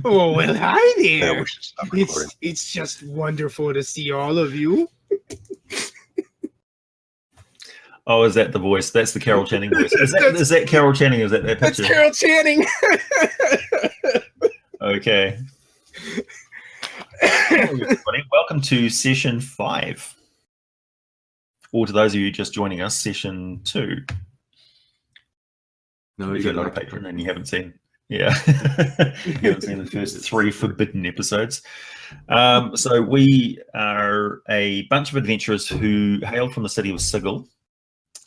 Oh, well, hi Yeah, there. we should stop recording. It's just wonderful to see all of you. Oh, is that the voice? That's the Carol Channing voice. Is that Carol Channing? Is that picture? That's Carol Channing. Okay. Hello, everybody. Welcome to session 5. Or to those of you just joining us, session 2. No, if you're not a patron and you haven't seen, you haven't seen the first 3 forbidden episodes. So we are a bunch of adventurers who hail from the city of Sigil,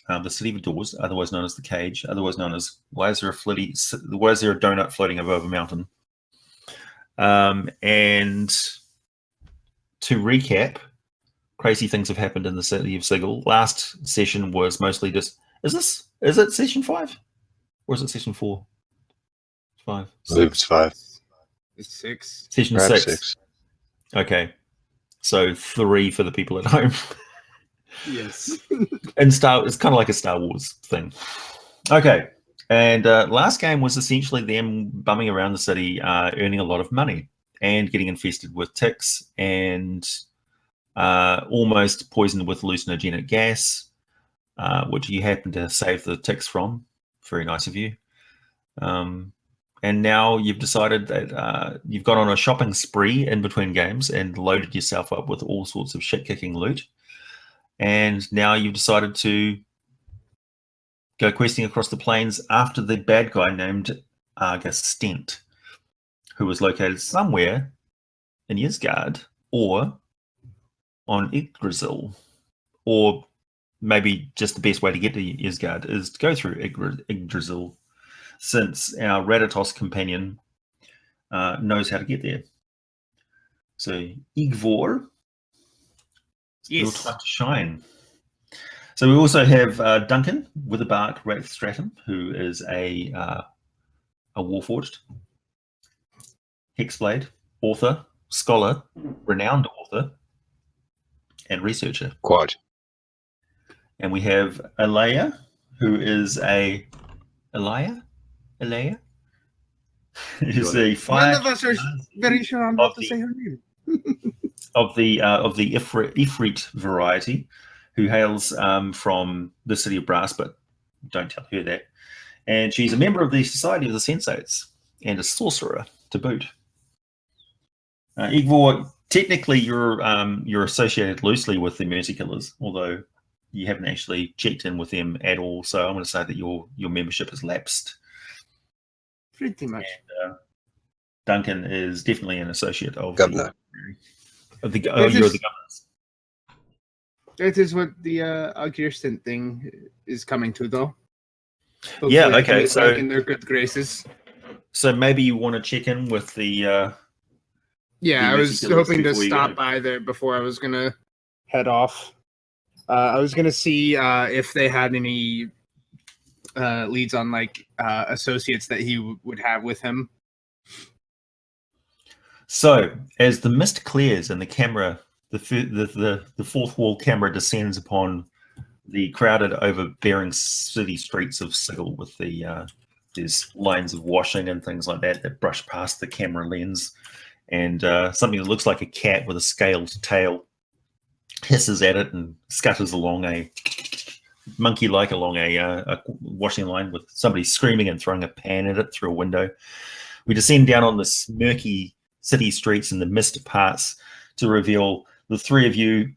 the city of doors, otherwise known as the Cage, otherwise known as why is there a donut floating above a mountain? And to recap, crazy things have happened in the city of Sigil. Last session was mostly just is it session 5? Or is it session 4? 5. I believe it's 5. It's 6. Session Perhaps 6. Okay. So 3 for the people at home. Yes. And it's kind of like a Star Wars thing. Okay. And last game was essentially them bumming around the city, earning a lot of money and getting infested with ticks and almost poisoned with hallucinogenic gas, which you happen to save the ticks from. Very nice of you. And now you've decided that you've gone on a shopping spree in between games and loaded yourself up with all sorts of shit-kicking loot. And now you've decided to go questing across the plains after the bad guy named Arger Stent, who was located somewhere in Yggdrasil or on Yggdrasil. Or maybe just the best way to get to Yggdrasil is to go through Yggdrasil, since our Ratatos companion knows how to get there. So Igvor, Yes. your time to shine. So we also have Duncan Witherbark Stratum, who is a Warforged, Hexblade, author, scholar, renowned author, and researcher. Quite. And we have Alea, who is a Alea, who's a fire. None of us are very sure on how to say her name. of the Ifrit variety, who hails from the city of Brass, but don't tell her that. And she's a member of the Society of the Sensates and a sorcerer to boot. Igvor, technically you're associated loosely with the Mercy Killers, although you haven't actually checked in with them at all. So I'm going to say that your membership has lapsed. Pretty much. And, Duncan is definitely an associate of Governor. You're the governors. That is what the Arger Stent thing is coming to, though. Hopefully Yeah, I can okay, get so- back in their good graces. So maybe you want to check in with the. Yeah, I the was Mercy Killers hoping to before you stop go. by there before I was gonna head off. I was gonna see if they had any leads on like associates that he would have with him. So as the mist clears and the camera, the fourth wall camera descends upon the crowded, overbearing city streets of Sigil, with there's lines of washing and things like that brush past the camera lens, and something that looks like a cat with a scaled tail hisses at it and scutters along a monkey-like along a washing line with somebody screaming and throwing a pan at it through a window. We descend down on this murky city streets and the mist parts to reveal the 3 of you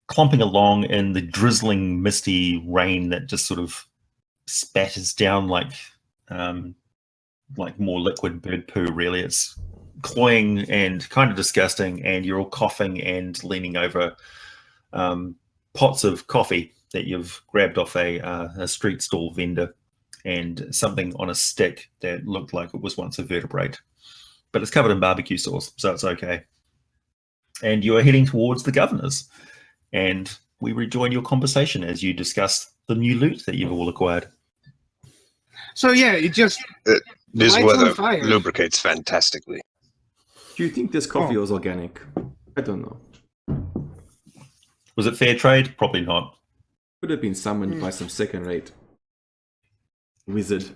clomping along in the drizzling, misty rain that just sort of spatters down like more liquid bird poo. Really, it's cloying and kind of disgusting, and you're all coughing and leaning over pots of coffee that you've grabbed off a street stall vendor, and something on a stick that looked like it was once a vertebrate, but it's covered in barbecue sauce, so it's okay. And you are heading towards the governors, and we rejoin your conversation as you discuss the new loot that you've all acquired. So yeah, it just This Lights on weather fire. lubricates fantastically. Do you think this coffee was organic? I don't know. Was it fair trade? Probably not. Could have been summoned by some second-rate wizard.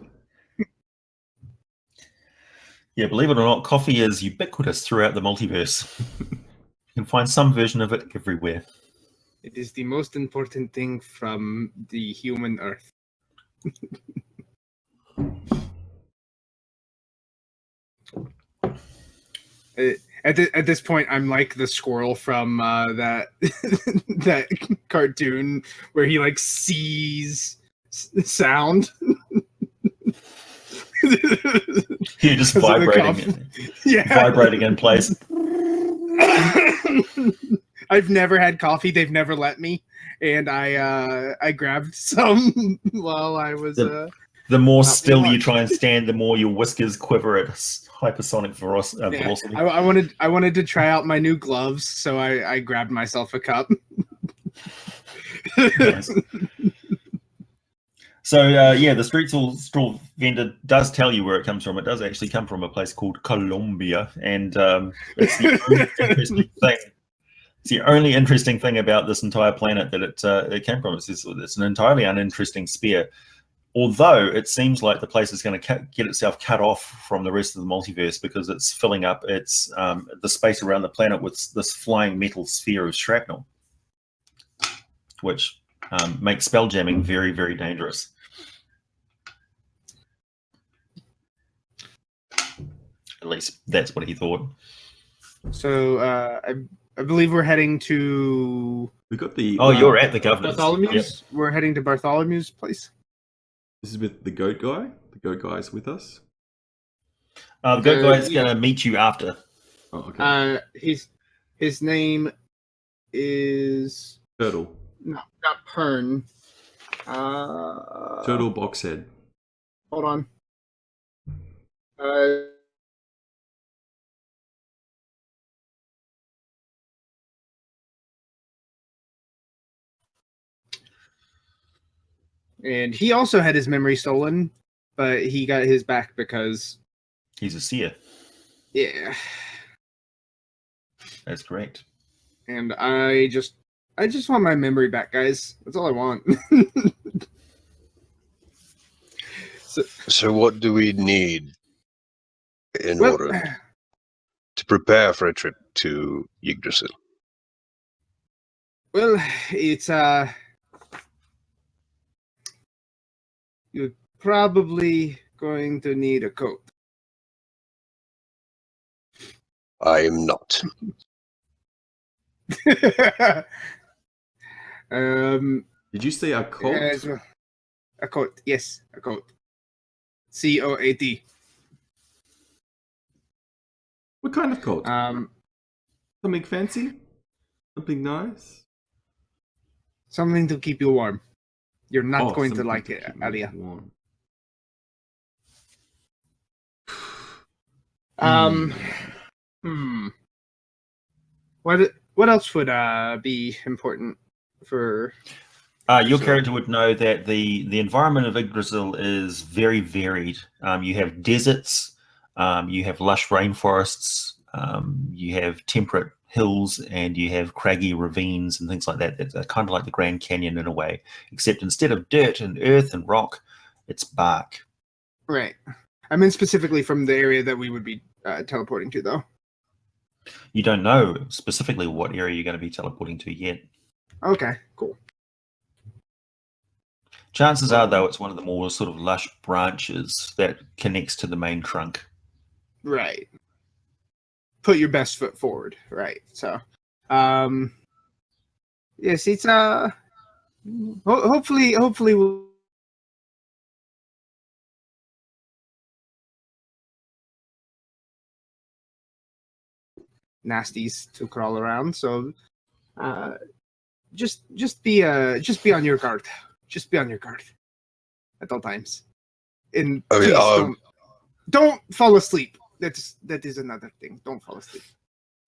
Yeah, believe it or not, coffee is ubiquitous throughout the multiverse. You can find some version of it everywhere. It is the most important thing from the human Earth. At this point, I'm like the squirrel from that that cartoon where he like sees sound. You're just Because of the vibrating, Yeah. vibrating in place. I've never had coffee. They've never let me, and I grabbed some while I was. The more Not still you much. try and stand, the more your whiskers quiver at hypersonic Yeah, velocity. I wanted to try out my new gloves, so I grabbed myself a cup. Nice. So the street straw vendor does tell you where it comes from. It does actually come from a place called Colombia, and it's the only interesting thing. It's the only interesting thing about this entire planet that it came from. It's an entirely uninteresting sphere. Although it seems like the place is going to get itself cut off from the rest of the multiverse because it's filling up its the space around the planet with this flying metal sphere of shrapnel, which makes spell jamming very, very dangerous. At least that's what he thought. So I believe we're heading to We got the. Oh, you're at the governor's. Bartholomew's. Yep. We're heading to Bartholomew's place. This is with the goat guy. The goat guy is with us. The good guy's going to meet you after. Oh, okay. His name is Turtle. not Pern. Turtle Boxhead. Hold on. And he also had his memory stolen, but he got his back because He's a seer. yeah. That's great. And I just want my memory back, guys. That's all I want. So what do we need in order to prepare for a trip to Yggdrasil? Well, it's you're probably going to need a coat. I am not. Did you say a coat? yes, a coat. Yes, a coat. COAT. What kind of coat? Something fancy? Something nice? Something to keep you warm. You're not going to something like it, keep me Alia. warm. What else would be important for? Your character would know that the environment of Yggdrasil is very varied. You have deserts, you have lush rainforests, you have temperate hills, and you have craggy ravines and things like that. That's kind of like the Grand Canyon in a way, except instead of dirt and earth and rock, it's bark. Right. I mean specifically from the area that we would be teleporting to, though. You don't know specifically what area you're going to be teleporting to yet. Okay, cool. Chances are, though, it's one of the more sort of lush branches that connects to the main trunk. Right. Put your best foot forward. Right. So, yes, it's hopefully we'll. Nasties to crawl around, so just be on your guard. Just be on your guard at all times. And please don't fall asleep. That is another thing. Don't fall asleep.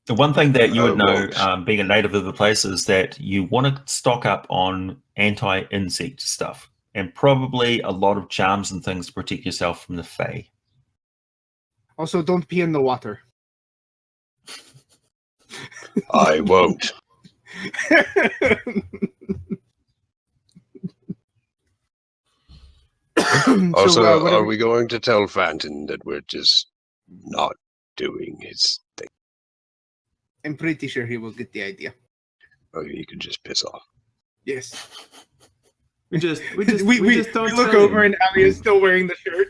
The one thing that you would know, being a native of the place, is that you want to stock up on anti-insect stuff, and probably a lot of charms and things to protect yourself from the Fae. Also, don't pee in the water. I won't. Also, are we going to tell Fanton that we're just not doing his thing. I'm pretty sure he will get the idea. Or he could just piss off. Yes. We just we don't look tell over him. and Ali is still wearing the shirt.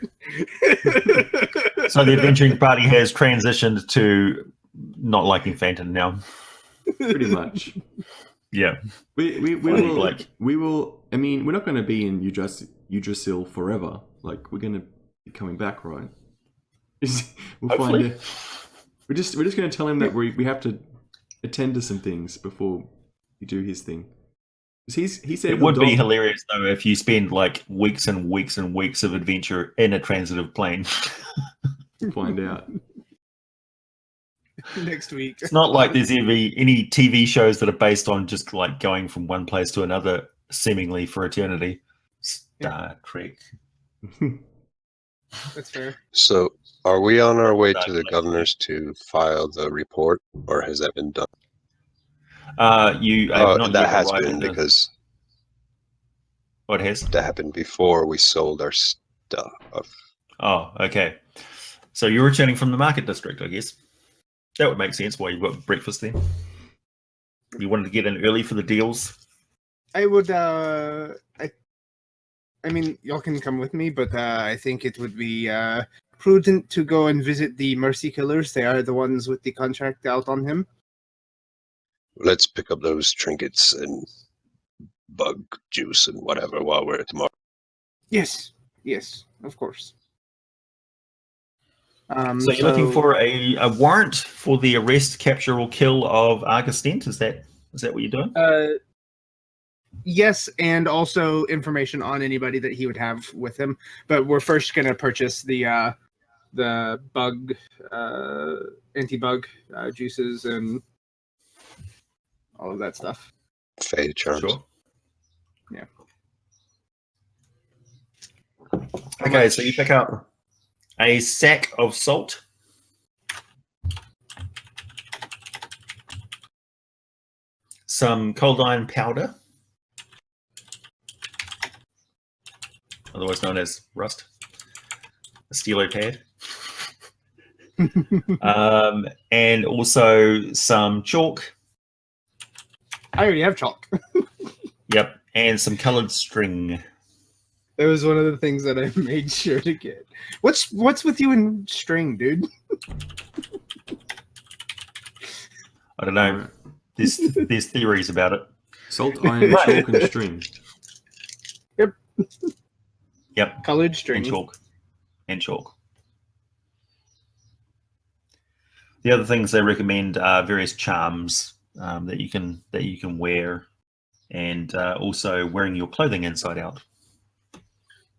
So the adventuring party has transitioned to not liking Phantom now. Pretty much. Yeah. We Funny, will Blake. we will. I mean, we're not going to be in Yggdrasil forever. Like, we're going to be coming back, right? We'll Hopefully. find it. We're just going to tell him that we have to attend to some things before we do his thing. 'Cause he said It would be hilarious though if you spend like weeks and weeks and weeks of adventure in a transitive plane. Find out. Next week. It's not like there's any TV shows that are based on just like going from one place to another seemingly for eternity. Star Trek. That's fair. So, are we on our way to Dark the Knight. governors to file the report, or has that been done? You have not that yet has arrived been at the... because What has? that happened before we sold our stuff. Oh, okay. So you're returning from the market district, I guess. That would make sense why you've got breakfast then. You wanted to get in early for the deals. I would. I mean, y'all can come with me, but I think it would be prudent to go and visit the Mercy Killers. They are the ones with the contract out on him. Let's pick up those trinkets and bug juice and whatever while we're at the market. Yes, of course. So you're looking for a warrant for the arrest, capture, or kill of Arger Stent? Is that what you're doing? Yes, and also information on anybody that he would have with him. But we're first going to purchase the bug, anti-bug juices and all of that stuff. Fade charms. Sure. Yeah. Okay, so you pick up a sack of salt, some cold iron powder, otherwise known as rust, a stelo pad, and also some chalk. I already have chalk. Yep, and some colored string. That was one of the things that I made sure to get. What's with you and string, dude? I don't know. There's theories about it. Salt, iron, chalk, and string. Yep, Colored string. And chalk. The other things they recommend are various charms that you can wear, and also wearing your clothing inside out.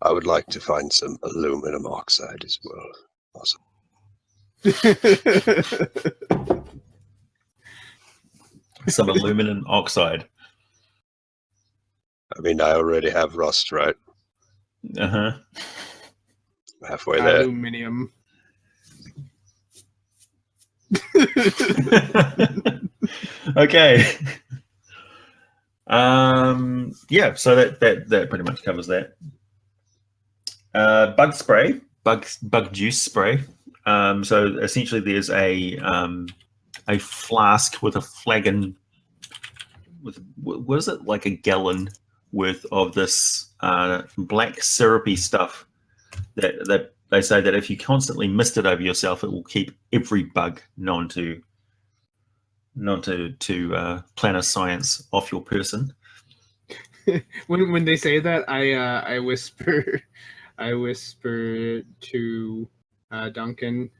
I would like to find some aluminum oxide as well. Awesome. Some aluminum oxide. I mean, I already have rust, right? Uh-huh. Halfway there. Aluminium. Okay. Yeah, so that pretty much covers that. Bug spray, bug juice spray. So essentially there's a flask with a flagon with, what is it, like a gallon worth of this black syrupy stuff that they say that if you constantly mist it over yourself, it will keep every bug known to planet science off your person. When they say that, I whisper to Duncan,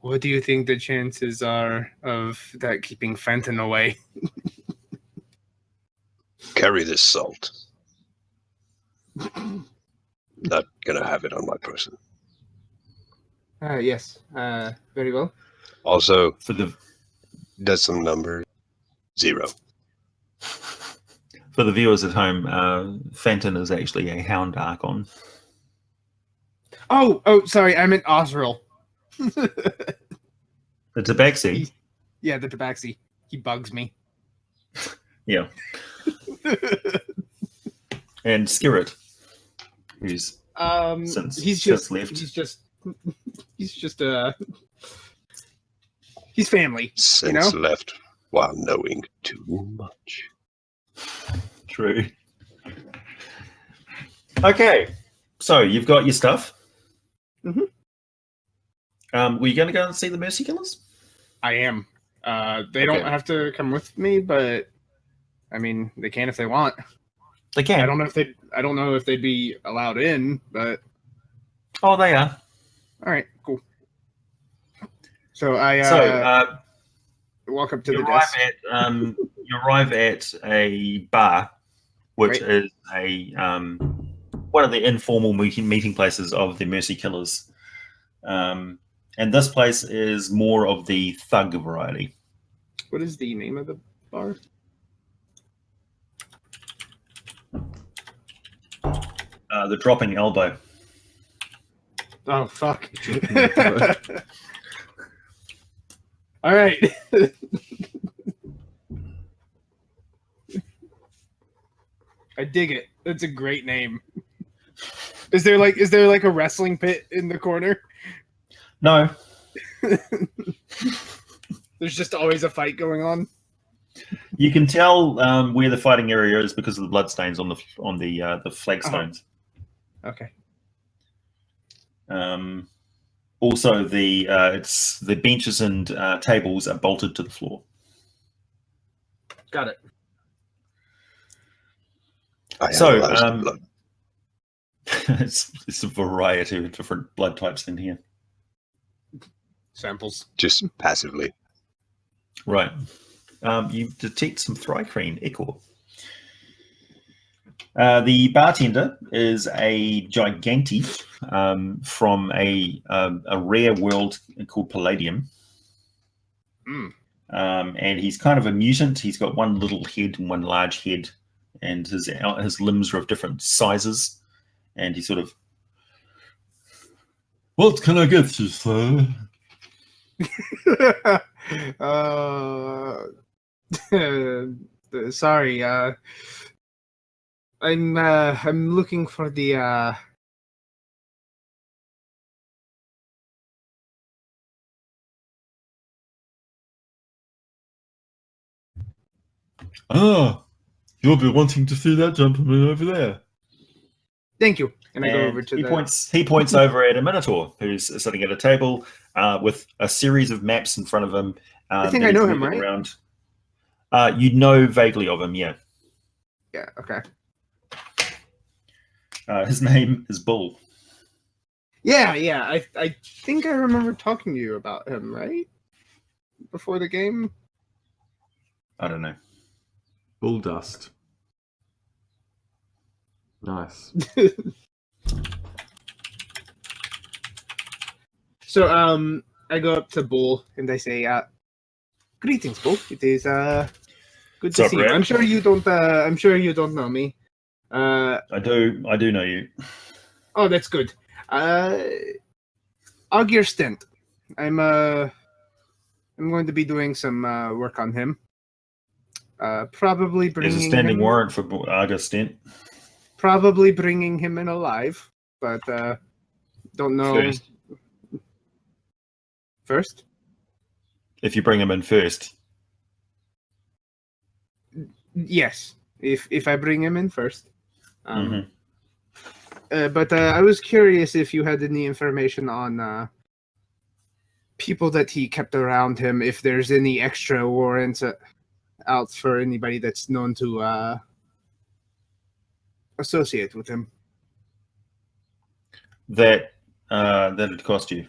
what do you think the chances are of that keeping Fenton away? Carry this salt. Not gonna have it on my person. Yes, very well. Also, For the does some numbers. 0. For the viewers at home, Fenton is actually a Hound Archon. Oh, sorry, I meant Osriel. The Tabaxi. Yeah, the Tabaxi. He bugs me. Yeah. And Skirret, who's he's just left. He's just He's just he's family. Sense left while knowing too much. True. Okay, so you've got your stuff. Mhm. Were you going to go and see the Mercy Killers? I am. They don't Okay. have to come with me, but I mean, they can if they want. They can. I don't know if they'd be allowed in, but Oh, they are. all right, cool. So I So walk up to you the arrive desk. you arrive at a bar, which Right. is a one of the informal meeting places of the Mercy Killers. And this place is more of the thug variety. What is the name of the bar? The Dropping Elbow. Oh fuck! All right. I dig it. That's a great name. Is there like a wrestling pit in the corner? No, There's just always a fight going on. you can tell where the fighting area is because of the bloodstains on the flagstones. Okay. Also, the benches and tables are bolted to the floor. Got it. I So, analyzed the blood. it's a variety of different blood types in here. Samples. Just passively. Right. You detect some thrycreen ichor. The bartender is a giganti from a rare world called Palladium. Mm. And he's kind of a mutant. He's got one little head and one large head, and his limbs are of different sizes. And he sort of, what can I get you, sir? Sorry. I'm looking for the Ah, you'll be wanting to see that gentleman over there. Thank you. And I go over to he the points over at a Minotaur who's sitting at a table with a series of maps in front of him. I think that I know he's him, moving right? around. You know vaguely of him, yeah. Yeah, okay. His name is Bull. Yeah. I think I remember talking to you about him, right? Before the game? I don't know. Bull dust. Nice. So I go up to Bull and I say, greetings, Bull. It is good to Sup, see you. Red? I'm sure you don't know me. I do know you. Oh, that's good. Arger Stent. I'm going to be doing some work on him. Probably There's bringing a standing him, warrant for Arger Stent. Probably bringing him in alive, but don't know. First? If you bring him in first. Yes. If I bring him in first. Mhm. But I was curious if you had any information on people that he kept around him, if there's any extra warrants out for anybody that's known to associate with him. That'd cost you.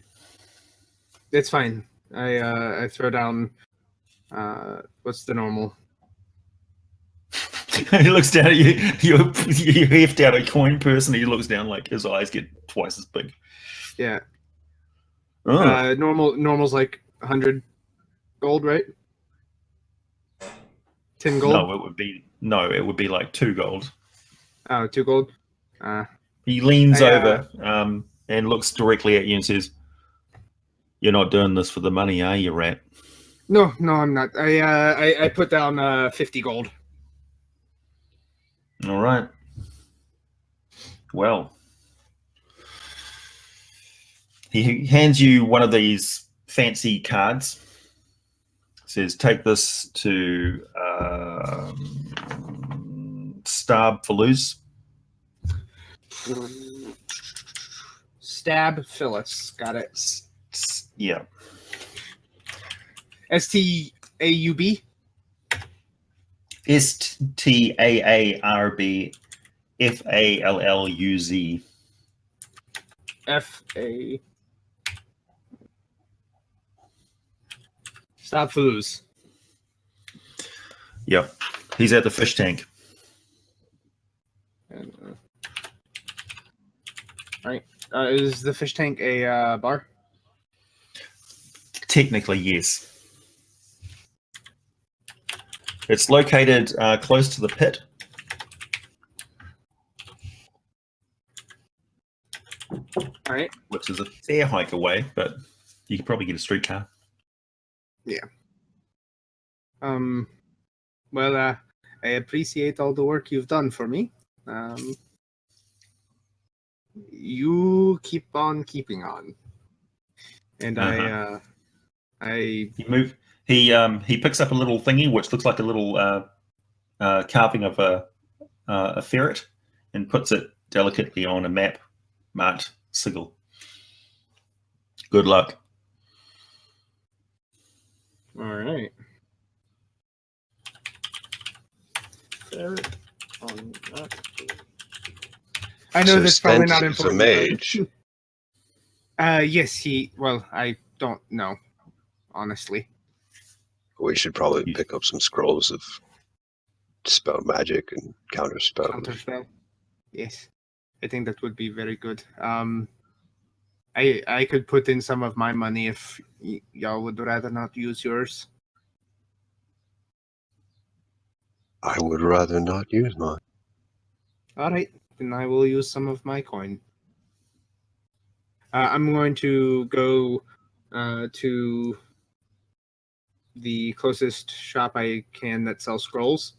It's fine. I throw down what's the normal? He looks down at you. You heft out a coin purse, and he looks down like his eyes get twice as big. Yeah. Oh. Normal's like 100 gold, right? 10 gold? No, it would be like 2 gold. Oh, 2 gold. He leans over and looks directly at you and says, "You're not doing this for the money, are you, rat?" No, I'm not. I put down 50 gold. All right. Well, He hands you one of these fancy cards. Says, take this to Stab for lose. Stab Phyllis. Got it. Yeah. STAUB. STAARB FA. Stop Foos. Yep. He's at the fish tank. And, all right. Is the fish tank a bar? Technically, yes. It's located close to the pit. All right. Which is a fair hike away, but you could probably get a streetcar. Yeah. Well, I appreciate all the work you've done for me. You keep on keeping on. And He picks up a little thingy which looks like a little carving of a ferret and puts it delicately on a map marked sigil. Good luck. All right. Ferret on map. I know So that's probably Stent not is a important. mage. Yes, well, I don't know, honestly. We should probably pick up some scrolls of spell magic and counter spell. Counterspell. Yes. I think that would be very good. I could put in some of my money if y'all would rather not use yours. I would rather not use mine. All right, then I will use some of my coin. I'm going to go to the closest shop I can that sells scrolls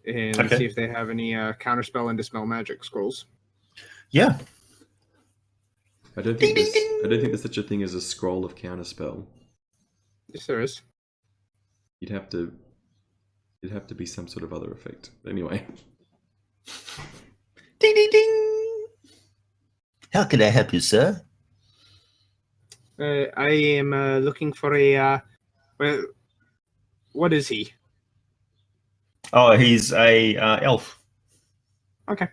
and see if they have any counterspell and dispel magic scrolls. Yeah. I don't think there's such a thing as a scroll of counterspell. Yes, there is. It'd have to be some sort of other effect. Anyway. Ding ding ding. How can I help you, sir? I am looking for a. Well, what is he? Oh, he's a elf. Okay.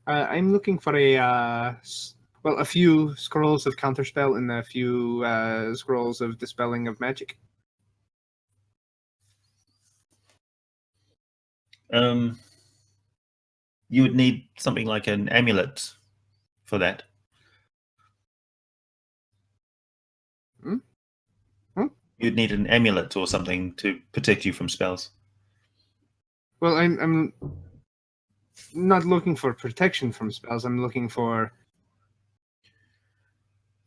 I'm looking for a few scrolls of counterspell and a few scrolls of dispelling of magic. You would need something like an amulet for that. You'd need an amulet or something to protect you from spells. Well, I'm not looking for protection from spells. I'm looking for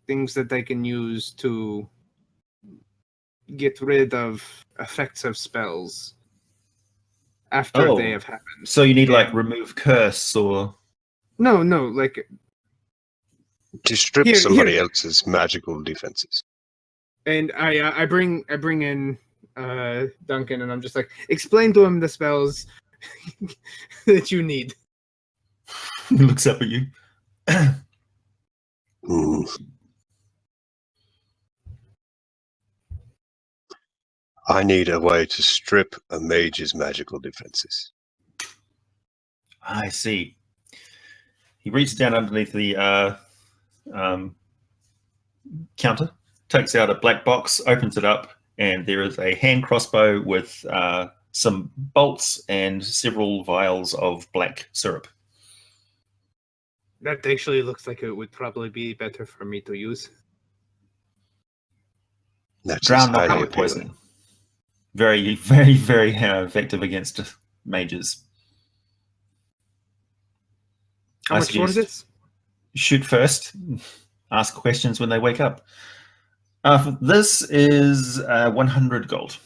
things that I can use to get rid of effects of spells after they have happened. So you need like remove curse or no, like to strip somebody else's magical defenses. And I bring in Duncan, and I'm just like, explain to him the spells that you need. He looks up at you. I need a way to strip a mage's magical defenses. I see. He reaches down underneath the counter, takes out a black box, opens it up, and there is a hand crossbow with some bolts and several vials of black syrup. That actually looks like it would probably be better for me to use. That's Drown knockout poison. Very, very, very effective against mages. How much for this? Shoot first. Ask questions when they wake up. This is 100 gold.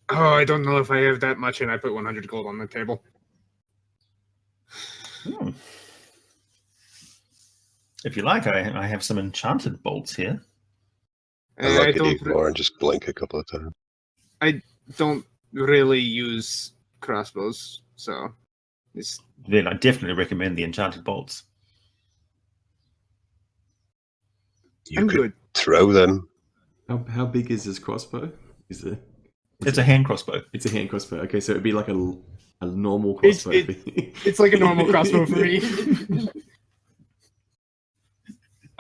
Oh, I don't know if I have that much, and I put 100 gold on the table. If you like, I have some enchanted bolts here. I like a don't. D4 and just blink a couple of times. I don't really use crossbows, so it's Then I definitely recommend the enchanted bolts. You I'm could good. throw them. How big is this crossbow? Is it? It's a hand crossbow. It's a hand crossbow. Okay, so it'd be like a normal crossbow. It's like a normal crossbow for me.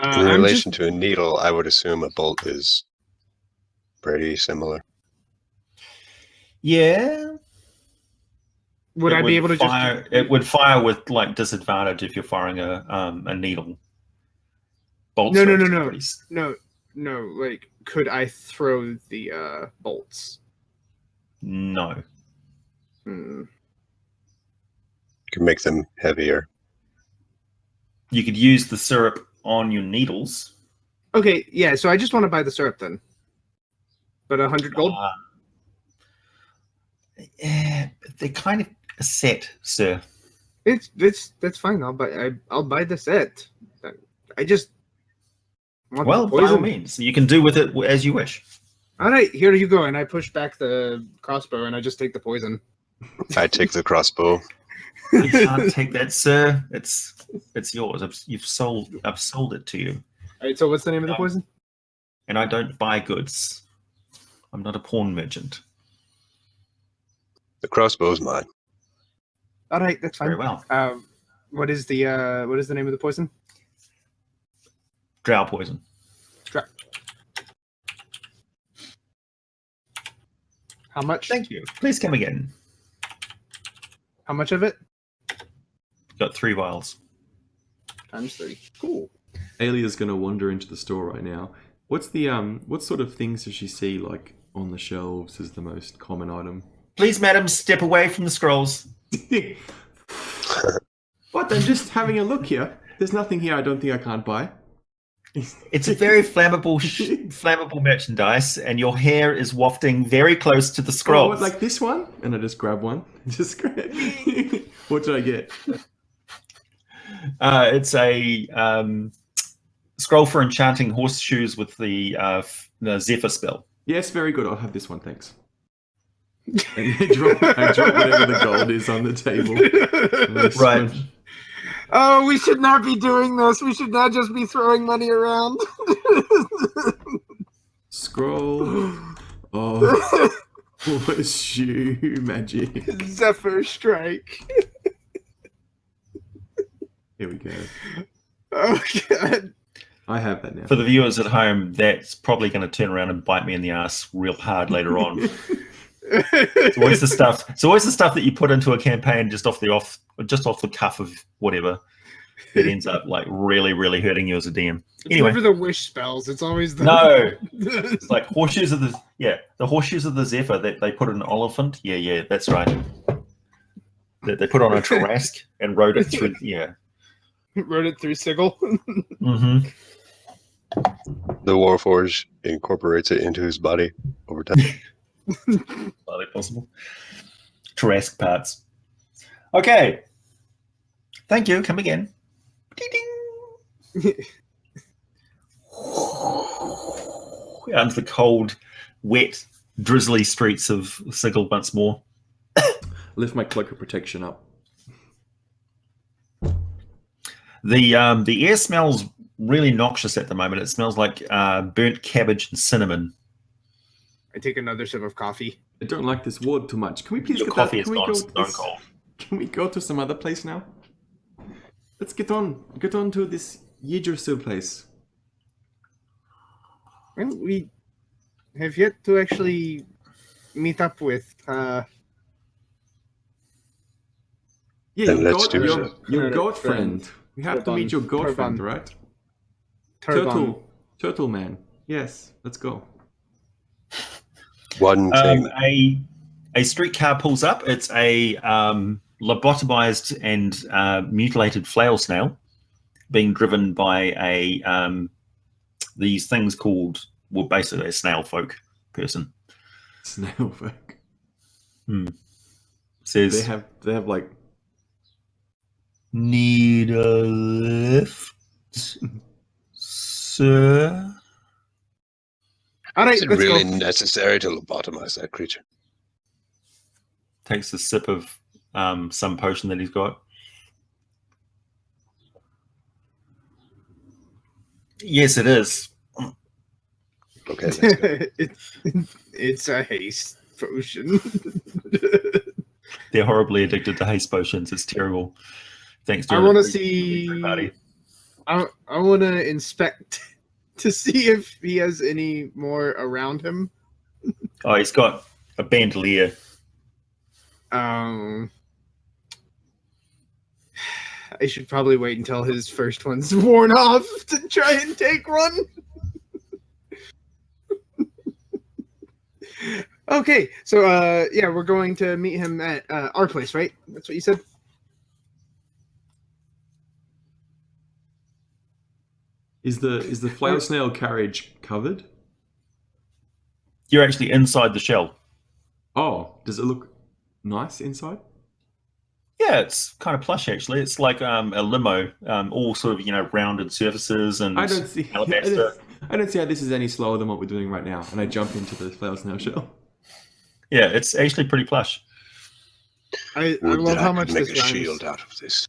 In relation to a needle, I would assume a bolt is pretty similar. Yeah. Would I be able to fire? It would fire with like disadvantage if you're firing a needle. Bolts. No. Like, could I throw the bolts? No. You can make them heavier. You could use the syrup on your needles. Okay, yeah. So I just want to buy the syrup then. But 100 gold. Yeah, they're kind of a set, sir. That's fine. I'll buy the set. I just want Well, the by poison. all means, you can do with it as you wish. All right, here you go. And I push back the crossbow, and I just take the poison. I take the crossbow. You can't take that, sir. It's yours. I've sold it to you. All right. So what's the name of the poison? And I don't buy goods. I'm not a pawn merchant. The crossbow's mine. All right, that's fine. Very well. What is the name of the poison? Drow poison. How much? Thank you. Please come again. How much of it? Got 3 vials. Times 3. Cool. Alia's gonna wander into the store right now. What's the what sort of things does she see like on the shelves as the most common item? Please, madam, step away from the scrolls. What? I'm just having a look here. There's nothing here I don't think I can't buy. It's a very flammable merchandise, and your hair is wafting very close to the Oh, scrolls. what, like this one? And I just grab one. Just grab. What did I get? It's a scroll for enchanting horseshoes with the Zephyr spell. Yes, very good. I'll have this one, thanks. And I drop whatever the gold is on the table. Right. Oh, we should not be doing this. We should not just be throwing money around. Scroll. Oh, horseshoe magic. Zephyr strike. Here we go. Oh god. I have that now. For the viewers at home, that's probably going to turn around and bite me in the ass real hard later on. It's always the stuff. It's always the stuff that you put into a campaign just off the cuff of whatever. It ends up like really, really hurting you as a DM. It's Anyway, never the wish spells. It's always the no. It's like horseshoes of the horseshoes of the Zephyr that they put an elephant. Yeah, that's right. That they put on a Tarrasque and rode it through. Yeah, Rode it through Sigil. mm-hmm. The Warforge incorporates it into his body over time. Entirely possible. Tarrasque parts. Okay. Thank you. Come again. Ding, ding. Out into the cold, wet, drizzly streets of Sigil once more. Lift my cloak of protection up. The air smells really noxious at the moment. It smells like burnt cabbage and cinnamon. I take another sip of coffee. I don't like this ward too much. Can we please Your get coffee that? is Can we gone go stone cold. Can we go to some other place now? Let's get on to this Yggdrasil place. Well, we have yet to actually meet up with Yeah, Then let's do your so. god friend. We have to meet your god friend, right? Turban. Turtle man. Yes, let's go. One thing. A streetcar pulls up. It's a lobotomized and mutilated flail snail being driven by these things called, well, basically a snail folk person. Snail folk. Says They have like need a lift. Sir? All right, Is it let's really go. necessary to lobotomize that creature? Takes a sip of some potion that he's got. Yes, it is. Okay, let's go. It's a haste potion. They're horribly addicted to haste potions. It's terrible. Thanks to I want to everybody. see. I want to inspect to see if he has any more around him. Oh, he's got a bandolier. I should probably wait until his first one's worn off to try and take one. Okay, so yeah, we're going to meet him at our place, right? That's what you said. Is the flail snail carriage covered? You're actually inside the shell. Oh, does it look nice inside? Yeah, it's kind of plush actually. It's like a limo, all sort of rounded surfaces and I don't see. alabaster. I don't see how this is any slower than what we're doing right now. And I jump into the flail snail shell. Yeah, it's actually pretty plush. I Would love that how I much could make this a rhymes. shield out of this.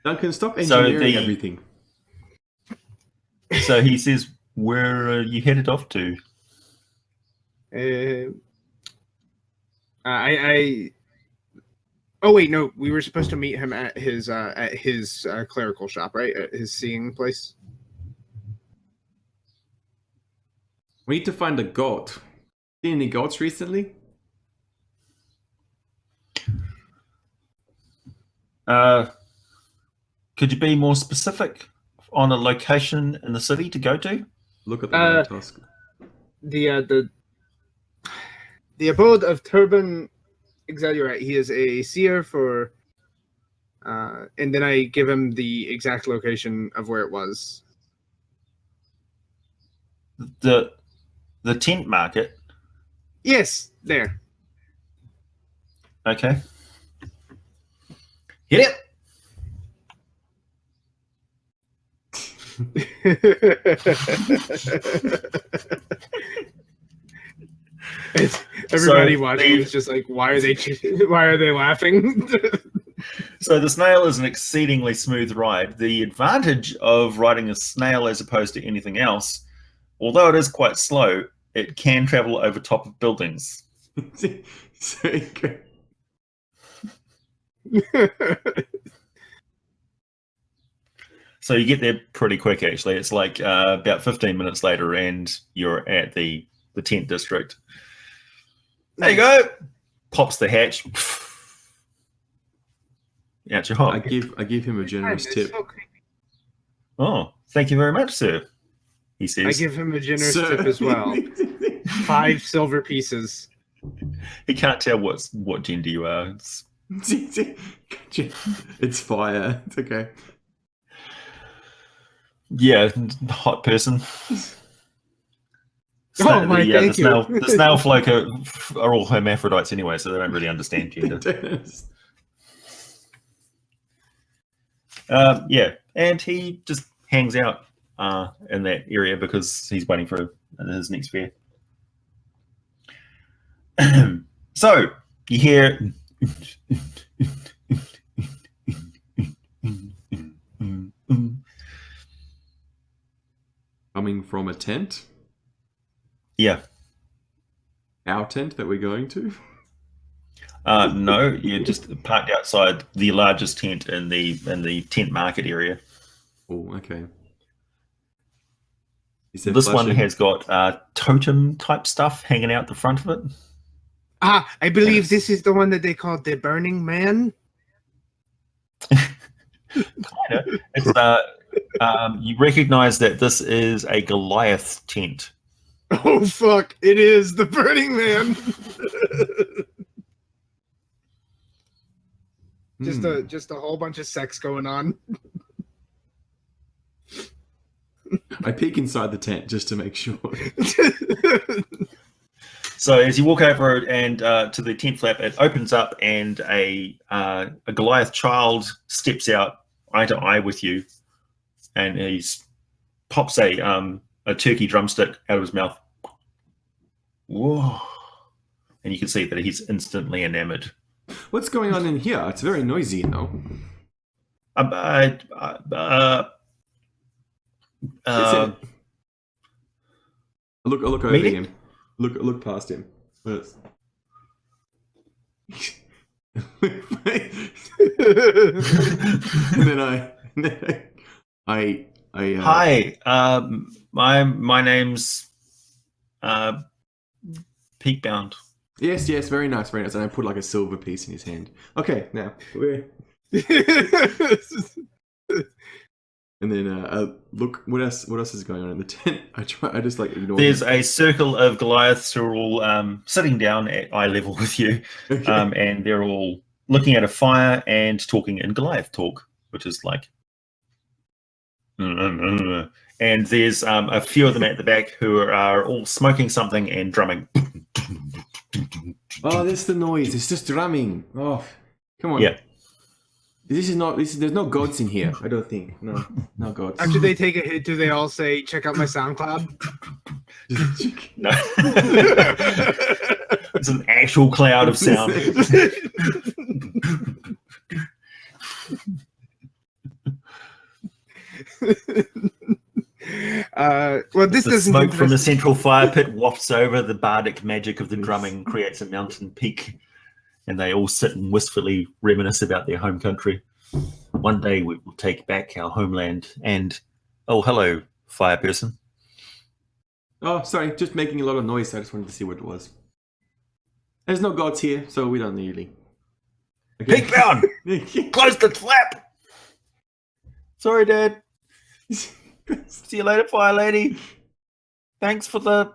Duncan, stop So engineering everything. So he says, "Where are you headed off to?" Oh wait, no, we were supposed to meet him at his clerical shop, right? At his seeing place. We need to find a goat. Seen any goats recently? Could you be more specific on a location in the city to go to? Look at the tusk. The abode of Turban Exaggerate. He is a seer for, and then I give him the exact location of where it was. The tent market. Yes, there. Okay. Hit it. Everybody So watching is just like, why are they laughing? So the snail is an exceedingly smooth ride. The advantage of riding a snail as opposed to anything else, although it is quite slow, it can travel over top of buildings. So you get there pretty quick, actually. It's like about 15 minutes later, and you're at the tent district. There you go. Pops the hatch. Out your hop. I give him a generous tip. Oh, thank you very much, sir. He says. I give him a generous tip as well. 5 silver pieces. He can't tell what gender you are. It's fire. It's okay. Yeah, hot person. Oh my, thank you. The snail folk are all hermaphrodites anyway, so they don't really understand gender. Yeah, and he just hangs out in that area because he's waiting for his next fare. So you hear coming from a tent. Yeah. Our tent that we're going to? No, you're just parked outside the largest tent in the tent market area. Oh, okay. This one has got totem type stuff hanging out the front of it. Ah, I believe Yes. this is the one that they call the Burning Man. Kinda. It's you recognize that this is a Goliath tent. Oh fuck! It is the Burning Man. Just a whole bunch of sex going on. I peek inside the tent just to make sure. So as you walk over and to the tent flap, it opens up, and a Goliath child steps out eye to eye with you, and he's pops a turkey drumstick out of his mouth. Whoa! And you can see that he's instantly enamored. What's going on in here? It's very noisy, you know. Look over meeting? him. Look past him. First. And then I Hi, my name's Peakbound. Yes, very nice. And I put like a silver piece in his hand. Okay, now we're. And then look, what else is going on in the tent? I just like ignore. There's a circle of Goliaths who are all sitting down at eye level with you, Okay. and they're all looking at a fire and talking in Goliath talk, which is like. And there's a few of them at the back who are all smoking something and drumming. Oh, that's the noise. It's just drumming. Oh, come on. Yeah. There's no gods in here. I don't think. No gods. After they take a hit, do they all say, "Check out my SoundCloud"? No. It's an actual cloud of sound. Well, this The doesn't smoke from the interest- central fire pit wafts over. The bardic magic of the drumming creates a mountain peak, and they all sit and wistfully reminisce about their home country. One day we will take back our homeland. And oh, hello, fire person. Oh, sorry. Just making a lot of noise. I just wanted to see what it was. There's no gods here, so we don't really. Okay. Peakbound, close the flap. Sorry, Dad. See you later, fire lady. Thanks for the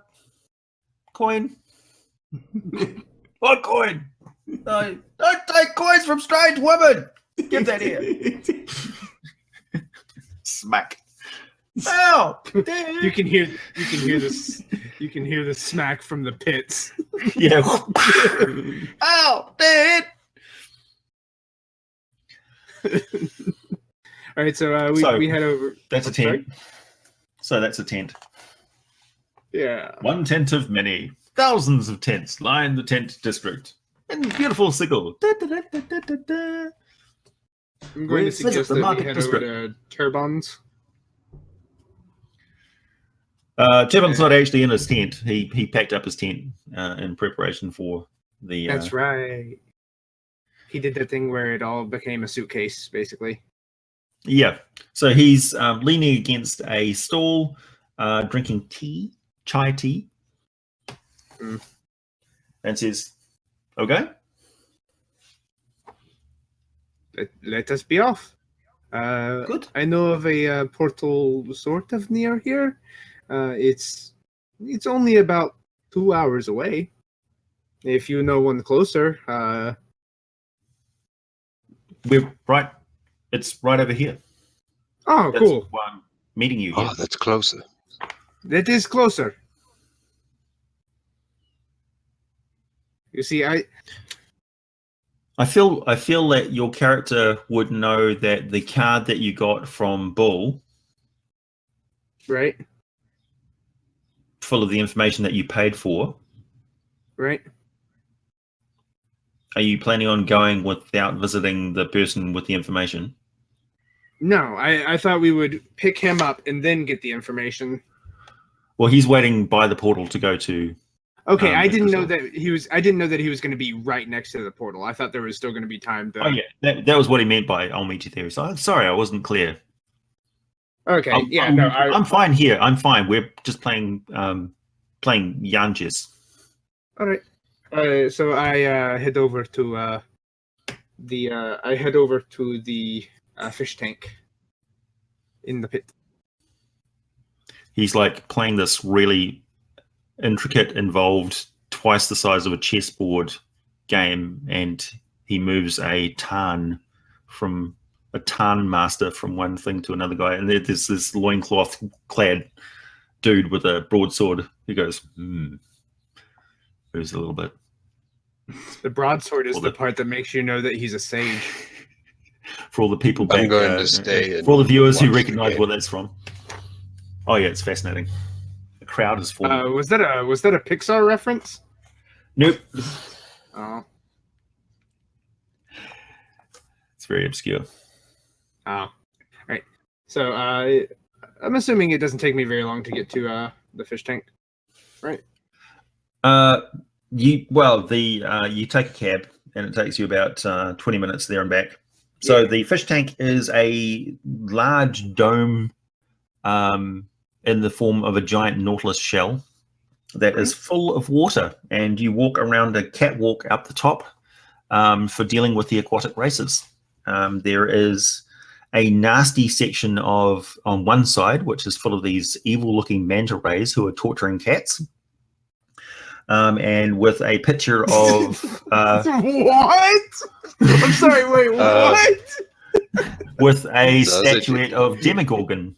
coin. What coin? No, don't take coins from strange women. Give that here. Smack. Ow! Dad. You can hear this. You can hear the smack from the pits. Yeah. Ow, Dad. All right, so we head over. That's a tent. So that's a tent. Yeah. One tent of many. Thousands of tents line the tent district. In beautiful Sigil. Da, da, da, da, da, da, da. I'm going to Visit suggest the that we market head district. over to Turbon's. Chibon's not actually in his tent. He packed up his tent in preparation for the. That's right. He did that thing where it all became a suitcase, basically. Yeah. So he's leaning against a stall, drinking chai tea, and says, "Okay, Let us be off. good. I know of a portal sort of near here. It's only about 2 hours away. If you know one closer, We're right. It's right over here. oh, That's cool. why I'm meeting you here. Oh, that's closer. That is closer. You see, I feel that your character would know that the card that you got from Bull, right, full of the information that you paid for. right. Are you planning on going without visiting the person with the information? No, I thought we would pick him up and then get the information. Well, he's waiting by the portal to go to. Okay, I didn't know Yggdrasil. that he was. I didn't know that he was going to be right next to the portal. I thought there was still going to be time to. Oh yeah, that was what he meant by "I'll meet you there." So I'm sorry, I wasn't clear. Okay, I'm fine here. I'm fine. We're just playing yarn chess. All right. So I head over to the fish tank in the pit. He's like playing this really intricate, involved, twice the size of a chessboard game, and he moves a tarn master from one thing to another guy, and there's this loincloth clad dude with a broadsword who goes, moves a little bit. The broadsword is Well, the the- part that makes you know that he's a sage. For all the people I'm back, going to stay for all the and viewers who watch the recognize game. where that's from. Oh yeah, it's fascinating. The crowd is forming. Was that a Pixar reference? Nope, Oh, it's very obscure. oh, right. So I'm assuming it doesn't take me very long to get to the fish tank, right? You take a cab and it takes you about 20 minutes there and back. So Yeah. the fish tank is a large dome in the form of a giant nautilus shell that is full of water, and you walk around a catwalk up the top for dealing with the aquatic races. There is a nasty section on one side, which is full of these evil-looking manta rays who are torturing cats. And with a picture of What? I'm sorry. Wait, what? with a Does it? statuette of Demogorgon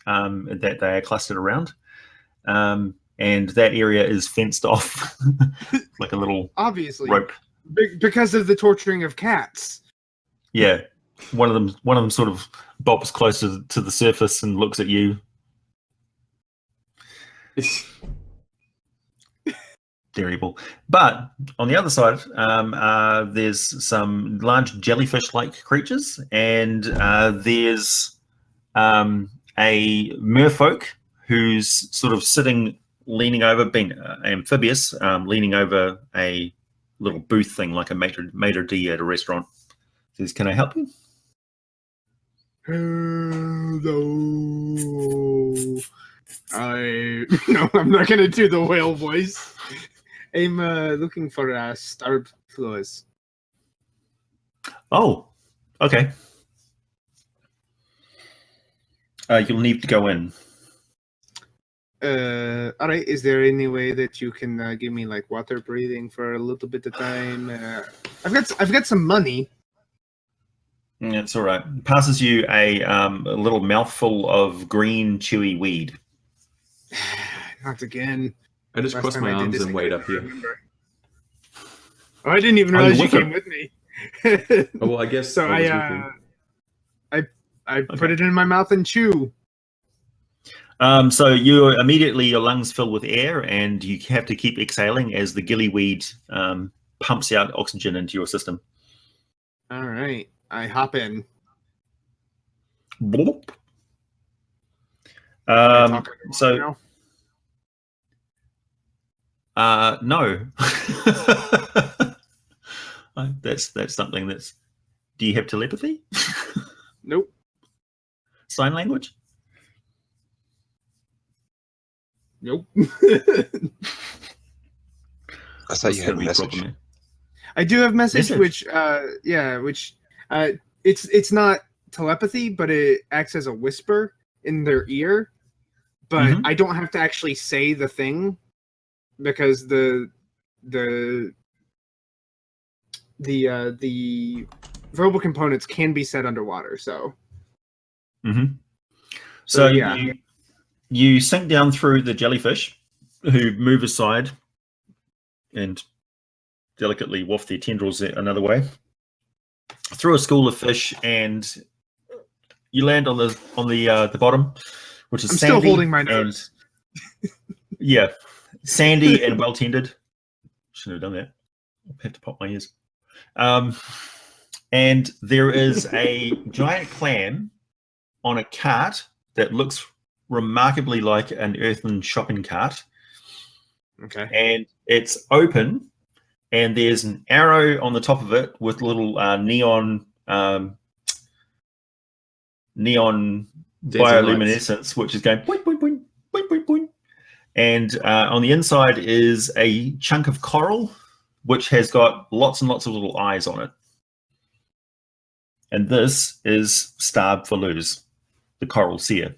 that they are clustered around, and that area is fenced off like a little Obviously, rope. because of the torturing of cats. Yeah, one of them sort of bobs closer to the surface and looks at you. Terrible. But on the other side, there's some large jellyfish-like creatures, and there's a merfolk who's sort of sitting, leaning over, being amphibious, leaning over a little booth thing like a maitre d' at a restaurant. Says, "Can I help you?" Hello. No, I'm not gonna do the whale voice. I'm looking for starved floors. Oh, okay. You'll need to go in. All right. Is there any way that you can give me like water breathing for a little bit of time? I've got some money. It's all right. Passes you a little mouthful of green, chewy weed. Not again. I just Last cross time my I did arms this, and I wait couldn't up here. remember. Oh, I didn't even Oh, realize you're you with came him. with me. Oh, well, I guess So I was with you. I put it in my mouth and chew. So immediately your lungs fill with air, and you have to keep exhaling as the gillyweed pumps out oxygen into your system. All right, I hop in. Bloop. Can I talk So now? no, that's something that's. Do you have telepathy? Nope. Sign language? Nope. I thought you had a Gonna be message. problem. I do have message, Message. which it's not telepathy, but it acts as a whisper in their ear. But Mhm. I don't have to actually say the thing because the verbal components can be said underwater. So Mm-hmm. So, So yeah. you sink down through the jellyfish, who move aside and delicately waft their tendrils another way, through a school of fish, and you land on the bottom, which is I'm sandy. still holding my nose. And, yeah, sandy and well tended. Shouldn't have done that. I have to pop my ears. And there is a giant clam on a cart that looks remarkably like an earthen shopping cart, Okay. and it's open, and there's an arrow on the top of it with little neon bioluminescence, which is going boing, boing, boing, boing, boing, boing. And on the inside is a chunk of coral, which has got lots and lots of little eyes on it. And this is Starb for Lose, the coral seer.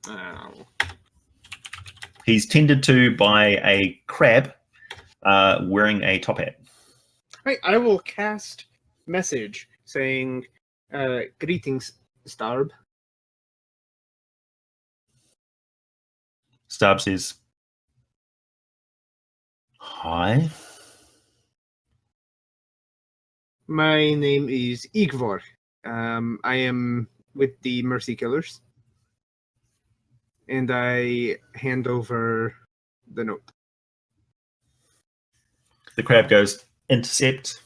Oh. He's tended to by a crab wearing a top hat. Right, I will cast message saying, "Greetings, Starb." Starb says, Hi. My name is Igvor. I am with the Mercy Killers. And I hand over the note. The crab goes, intercept.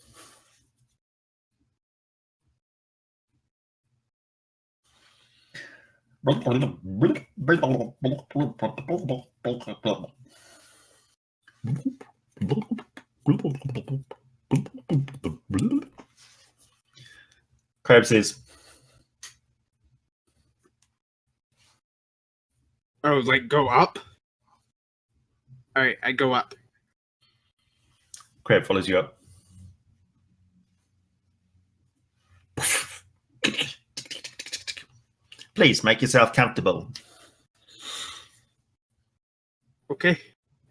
Crab says, Oh, like go up? All right, I go up. Crab follows you up. Please make yourself comfortable. Okay.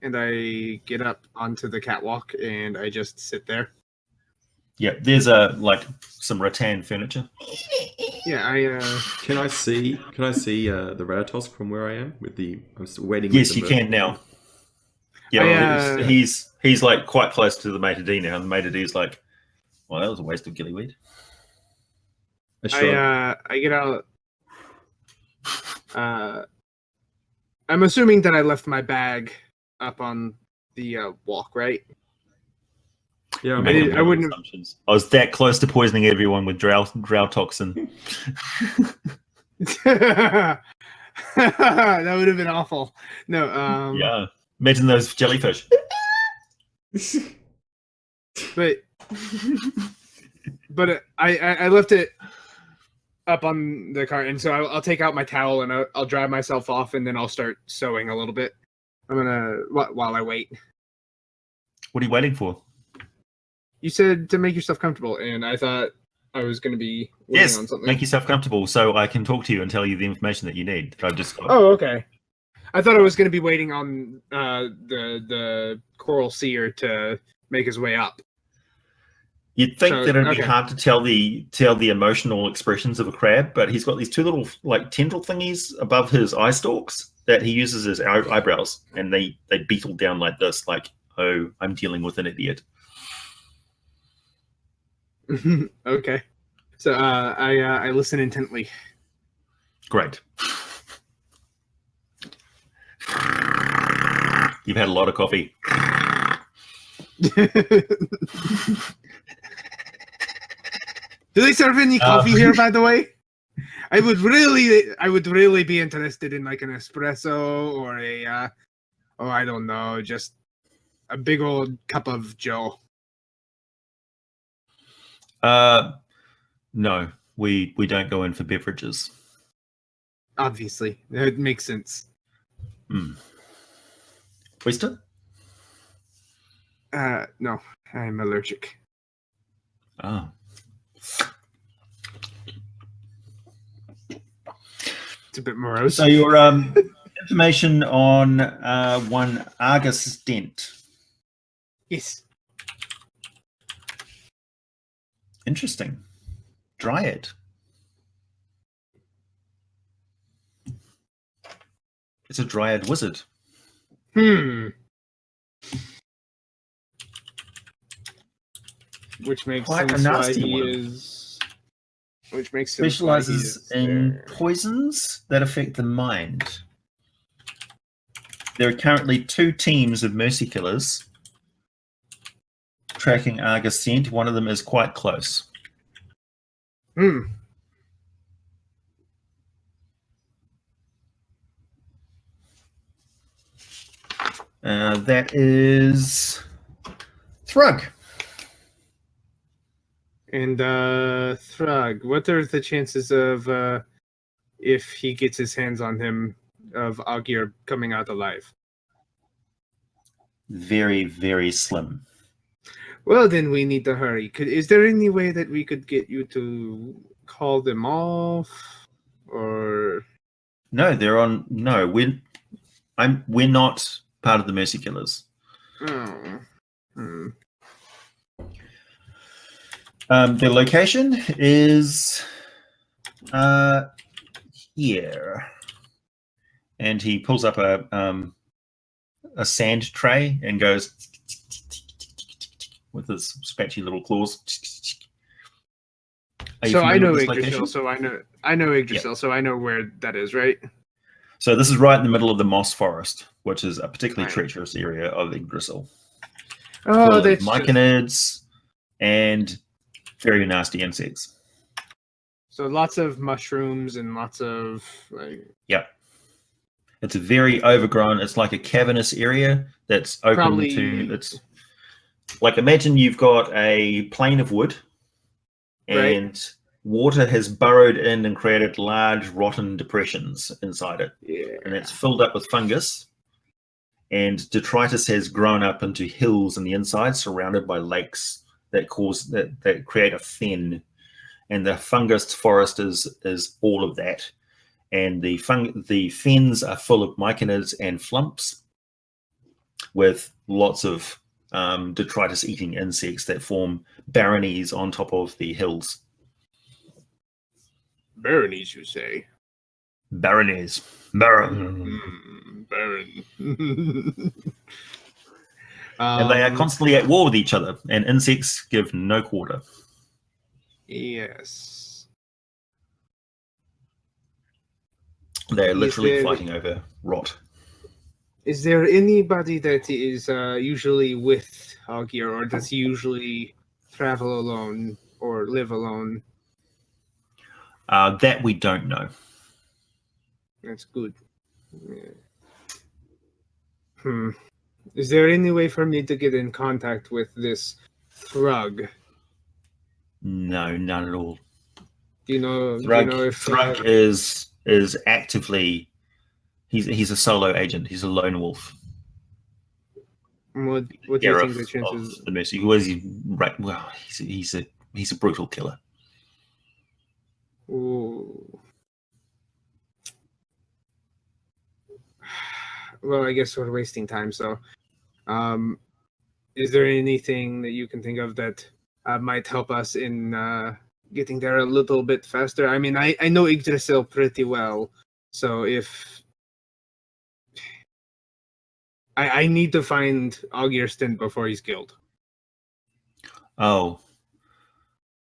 And I get up onto the catwalk and I just sit there. Yeah, there's some rattan furniture. Yeah, I Can I see the Ratatosk from where I am? I'm still waiting. Yes, with the you can now. Yeah, I, he's like quite close to the maitre d' now, and the maitre d' is like, well, that was a waste of gillyweed. I get out. I'm assuming that I left my bag up on the walk, right? Yeah, I'm I'm making I wouldn't have- assumptions. I was that close to poisoning everyone with drow toxin. That would have been awful. No, Yeah, imagine those jellyfish. but I left it up on the cart, and so I'll take out my towel and I'll dry myself off, and then I'll start sewing a little bit. I'm gonna while I wait. What are you waiting for? You said to make yourself comfortable, and I thought I was gonna be waiting on Yes, something. make yourself comfortable so I can talk to you and tell you the information that you need. I've just got. Oh, okay. I thought I was gonna be waiting on the Coral Seer to make his way up. You'd think So, that it'd be okay. hard to tell the emotional expressions of a crab, but he's got these two little like tendril thingies above his eye stalks that he uses as eyebrows, and they beetle down like this, like, oh, I'm dealing with an idiot. Okay. So I listen intently. Great. You've had a lot of coffee. Do they serve any coffee here, by the way? I would really be interested in like an espresso or a I don't know, just a big old cup of Joe. No, we don't go in for beverages. Obviously, it makes sense. Oyster? No, I'm allergic. Oh. It's a bit morose. So your information on one Arger Stent. Yes. Interesting. Dryad. It's a Dryad wizard. Which makes Quite a sense why nasty he one. is. Which makes sense. Specializes in there. poisons that affect the mind. There are currently 2 teams of mercy killers tracking Arger Stent. One of them is quite close. That is Thrug. And Thrug, what are the chances of if he gets his hands on him of Arger coming out alive? Very, very slim. Well, then we need to hurry. Is there any way that we could get you to call them off, or? No, they're on. No, we're not part of the mercy killers. Oh. The location is here, and he pulls up a a sand tray and goes with his scratchy little claws. Are you So I familiar know with this Yggdrasil, location? so I know Yggdrasil, so I know where that is, right? So this is right in the middle of the moss forest, which is a particularly Right. treacherous area of Yggdrasil. Oh, Full of that's just, myconids and very nasty insects. so lots of mushrooms and lots of like Yep. It's very overgrown. It's like a cavernous area that's open Probably- to it's like imagine you've got a plane of wood Right. and water has burrowed in and created large rotten depressions inside it. And yeah. it's filled up with fungus. And detritus has grown up into hills on the inside, surrounded by lakes that create a fen. And the fungus forest is all of that. And the fens are full of myconids and flumps, with lots of detritus-eating insects that form baronies on top of the hills. Baronies, you say? Baronies. Baron. And they are constantly at war with each other, and insects give no quarter. Yes. They're Is literally there- fighting over rot. Is there anybody that is usually with Arger, or does he usually travel alone or live alone? That we don't know. That's good. Yeah. Is there any way for me to get in contact with this Thrug? No, none at all. Do you know Thrug, if Thrug is actively he's a solo agent. He's a lone wolf. what do you Gareth think the chances? of the Mercy. Who is he? Right. Well, he's a brutal killer. Ooh. Well, I guess we're wasting time. So, is there anything that you can think of that might help us in getting there a little bit faster? I mean, I know Yggdrasil pretty well, so if I need to find Arger Stent before he's killed. Oh,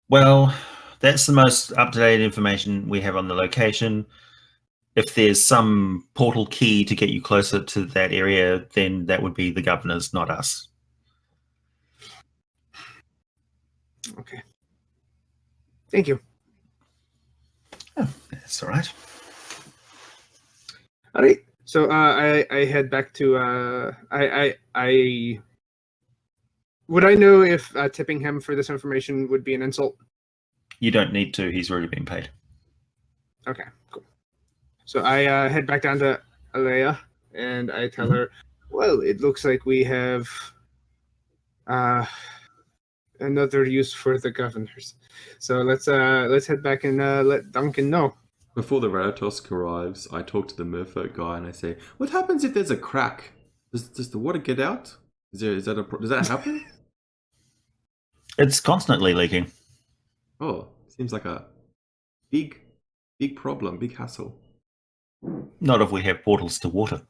well, that's the most up-to-date information we have on the location. If there's some portal key to get you closer to that area, then that would be the governor's, not us. Okay. Thank you. Oh, that's all right. All right. So I head back to I would I know if tipping him for this information would be an insult? You don't need to. He's already been paid. Okay, cool. So I head back down to Alea and I tell her, well, it looks like we have another use for the governors. So let's head back and let Duncan know. Before the Ratatosk arrives, I talk to the merfolk guy and I say, "What happens if there's a crack? Does the water get out? Does that happen?" It's constantly leaking. Oh, seems like a big problem, big hassle. Not if we have portals to water.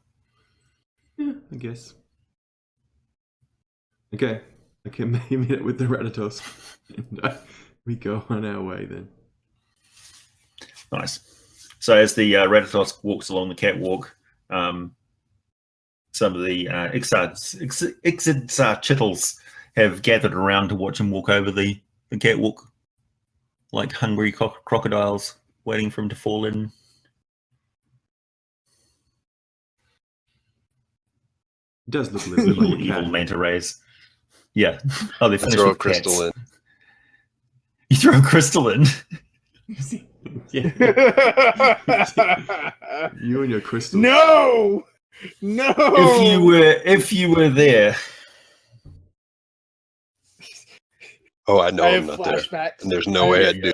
Yeah, I guess. Okay, you meet up with the Ratatosk, and we go on our way then. Nice. So as the Ratatosk walks along the catwalk, some of the Ixid chittles have gathered around to watch him walk over the catwalk, like hungry crocodiles waiting for him to fall in. It does look a little bit Little like a evil cat. manta rays. Yeah. Oh, they I finished throw a with crystal cats. in. You throw a crystal in. Yeah. You and your crystals. No! If you were there. Oh, I know I I'm have not there. flashbacks. And there's no way I'd do.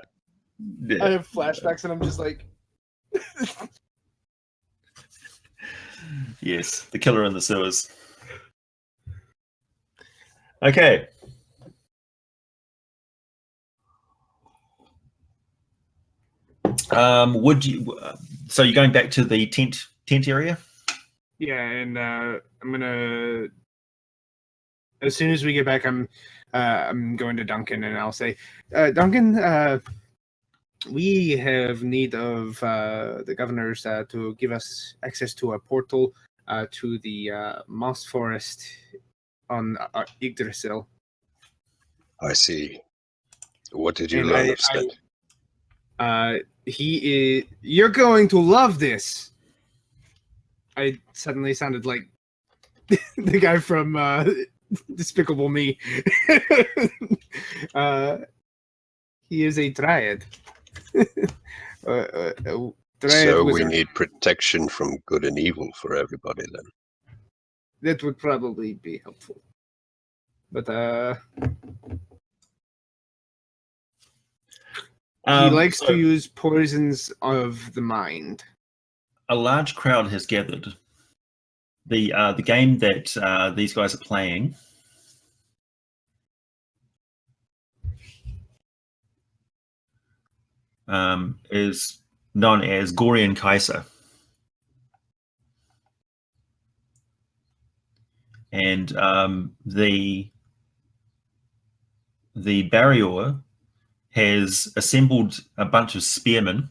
I have flashbacks, and I'm just like, Yes, the killer in the sewers. Okay. Would you? So you're going back to the tent area? Yeah, and I'm gonna. As soon as we get back, I'm going to Duncan, and I'll say, Duncan, we have need of the governors to give us access to a portal to the moss forest on Yggdrasil. I see. What did you And learn of Stent? he is. You're going to love this. I suddenly sounded like the guy from Despicable Me. He is a dryad. Dryad So we wizard. need protection from good and evil for everybody then. That would probably be helpful. But he likes to use poisons of the mind. A large crowd has gathered. The game that these guys are playing is known as Gorian Kaiser. And the barrier has assembled a bunch of spearmen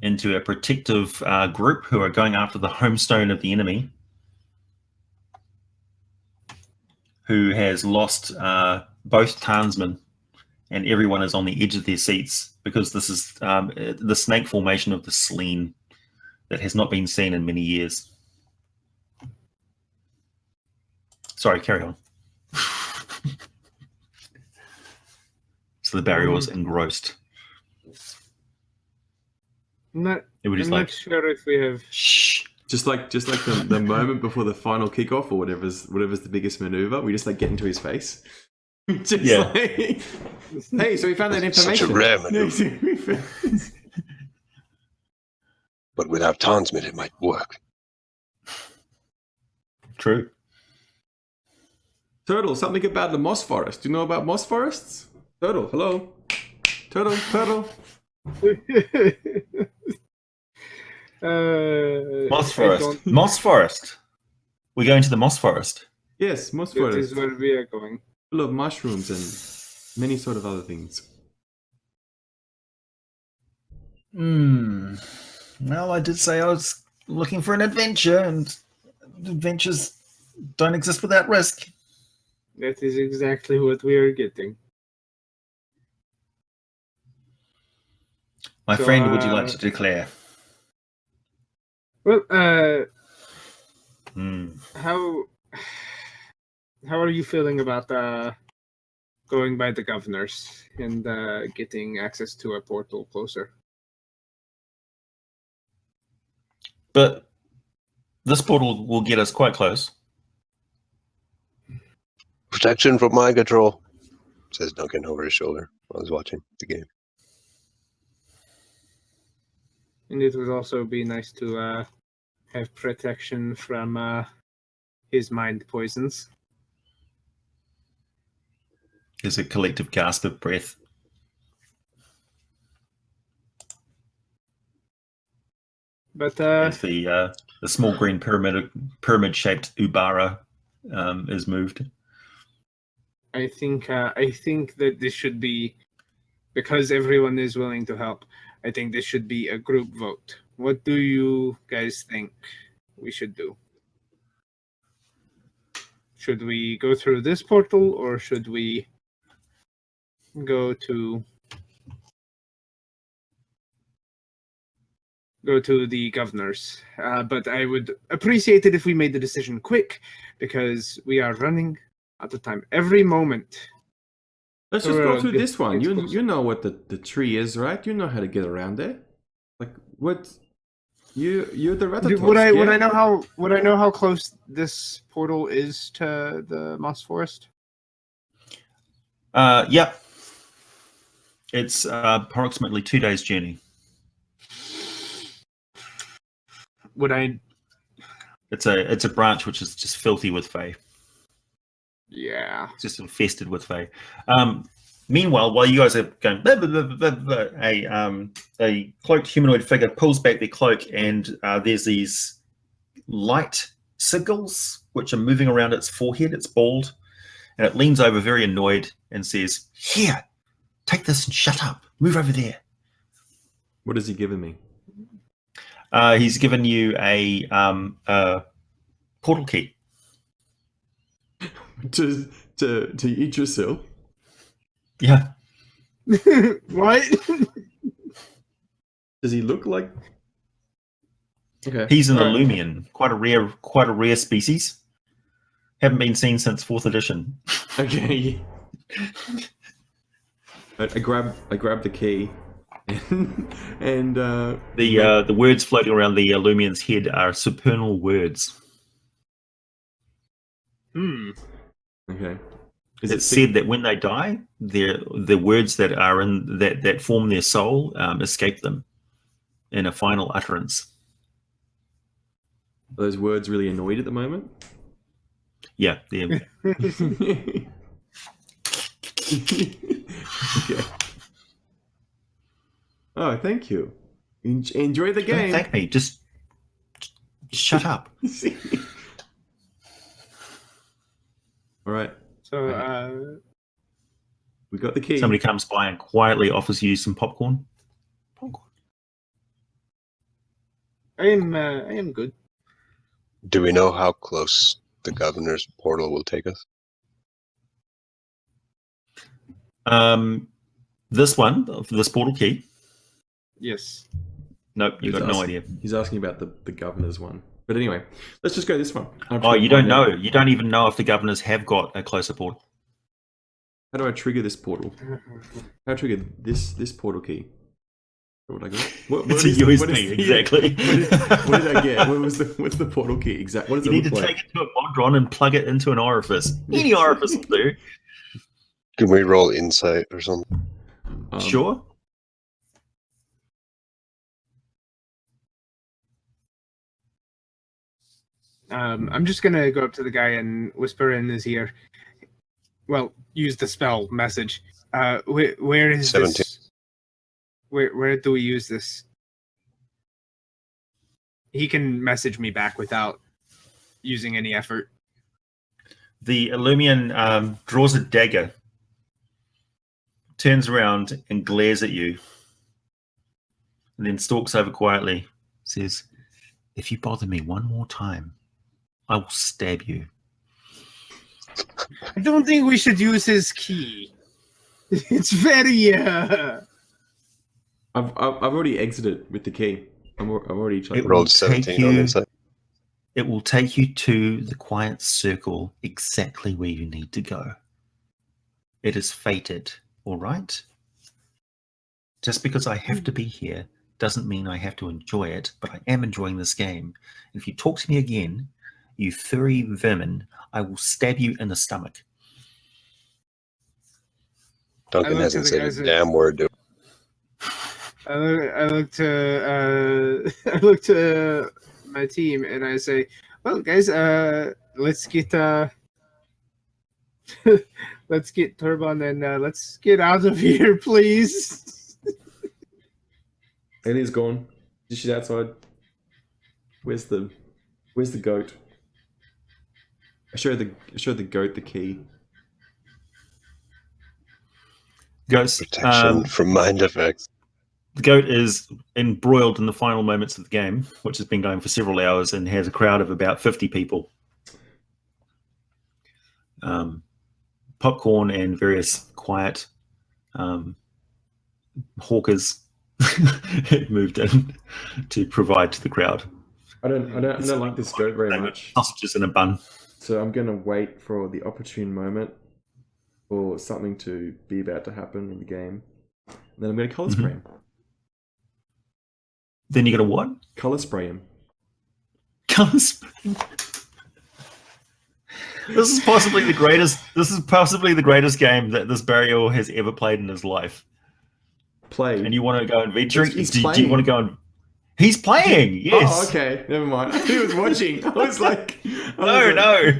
into a protective group who are going after the homestone of the enemy, who has lost both townsmen, and everyone is on the edge of their seats because this is the snake formation of the Sleen that has not been seen in many years. Sorry, carry on. So the barrier was engrossed. I'm not sure if we have. Shh. Just like the moment before the final kickoff or whatever's the biggest maneuver, we just like get into his face. Just like, hey, so we found that information. Such a rare maneuver. But without townsmen, it might work. True. Turtle, something about the moss forest. Do you know about moss forests? Turtle, hello. Turtle. Moss forest. Moss forest. We're going to the moss forest. Yes, moss That forest. is where we are going. Full of mushrooms and many sort of other things. Well, I did say I was looking for an adventure, and adventures don't exist without risk. That is exactly what we are getting. My friend, would you like to declare? Well, how are you feeling about going by the governors and getting access to a portal closer? But this portal will get us quite close. Protection from mind control, says Duncan over his shoulder while he's watching the game. And it would also be nice to have protection from his mind poisons. There's a collective gasp of breath. But As the small green pyramid-shaped Ubara is moved. I think that this should be, because everyone is willing to help, I think this should be a group vote. What do you guys think we should do? Should we go through this portal, or should we go to the governors? But I would appreciate it if we made the decision quick, because we are running out of time. Every moment. Let's just go through this one. You know what the tree is, right? You know how to get around there. Like what? You're the Ratatosk, Would I know how close this portal is to the moss forest? Yeah. It's approximately 2 days' journey. It's a branch which is just filthy with Fae. Yeah. It's just infested with Fae. Meanwhile, while you guys are going, blah, blah, blah, blah, blah, a cloaked humanoid figure pulls back their cloak, and there's these light signals which are moving around its forehead. It's bald, and it leans over very annoyed and says, "Here, take this and shut up. Move over there." What has he given me? He's given you a portal key. To Yggdrasil? Yeah. What? Does he look like? Okay. He's an Alright. Illumian, quite a rare species. Haven't been seen since 4th edition. Okay. I grab the key, and The words floating around the Illumian's head are supernal words. okay. It's said that when they die, the words that are in that form their soul escape them in a final utterance. Are those words really annoyed at the moment? Yeah, they're Okay. Oh, thank you. Enjoy the Don't game. thank me. Just shut up. All right. So, We got the key. Somebody comes by and quietly offers you some popcorn. I am good. Do we know how close the governor's portal will take us? This portal key. Yes. Nope, you got no idea. He's asking about the governor's one. But anyway, let's just go this one. Oh, you don't know. You don't even know if the governors have got a closer portal. How do I trigger this portal? How do I trigger this portal key? What I got? It's a USB, exactly. What did I get? What's the portal key? Exactly. What does You it need look to like? take it to a Modron and plug it into an orifice. Any orifice will do. Can we roll insight or something? Sure. I'm just gonna go up to the guy and whisper in his ear. Well, use the spell message. Where is 17. this? Where do we use this? He can message me back without using any effort. The Illumian draws a dagger, turns around and glares at you, and then stalks over quietly, says, "If you bother me one more time, I will stab you." I don't think we should use his key. It's very I've already exited with the key. I've already It Rolled will take 17 on you- insight. It will take you to the quiet circle exactly where you need to go. It is fated, all right? Just because I have to be here doesn't mean I have to enjoy it, but I am enjoying this game. If you talk to me again, you furry vermin, I will stab you in the stomach. Duncan looked hasn't at the said guys a that- damn word to him. I look to I look to my team and I say, "Well, guys, let's get let's get Turban and let's get out of here, please." Elliot's gone. She's outside. Where's the goat? I show the goat the key. Ghost, Protection from mind effects. the goat is embroiled in the final moments of the game, which has been going for several hours and has a crowd of about 50 people. Popcorn and various quiet hawkers have moved in to provide to the crowd. I don't like this goat very much. Sausages in a bun. So I'm gonna wait for the opportune moment for something to be about to happen in the game. And then I'm gonna color spray him. Then you got a what? Color spray him. Color spray. This is possibly the greatest game that this Burial has ever played in his life. Play. And you want to go and venture? He's Do you playing. want to go and? He's playing. Yes. Oh, okay. Never mind. He was watching. I was like, No.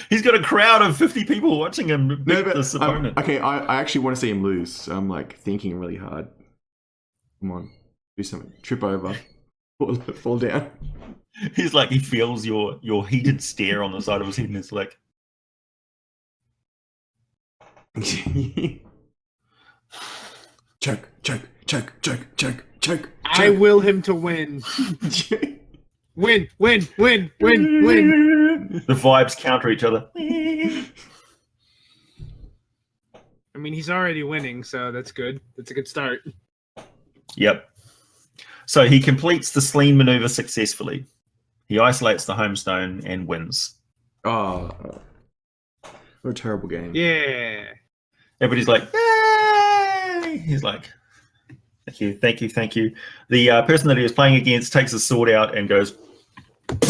He's got a crowd of 50 people watching him beat No, but, this opponent. okay, I actually want to see him lose. So I'm like thinking really hard. Come on, do something. Trip over. fall down. He's like, he feels your heated stare on the side of his head, and it's like, choke. I will him to win. Win. the vibes counter each other. I mean, he's already winning, so that's good. That's a good start. Yep. So he completes the Sleen maneuver successfully. He isolates the homestone and wins. Oh, what a terrible game. Yeah. Everybody's like, yay! He's like, thank you. The person that he was playing against takes his sword out and goes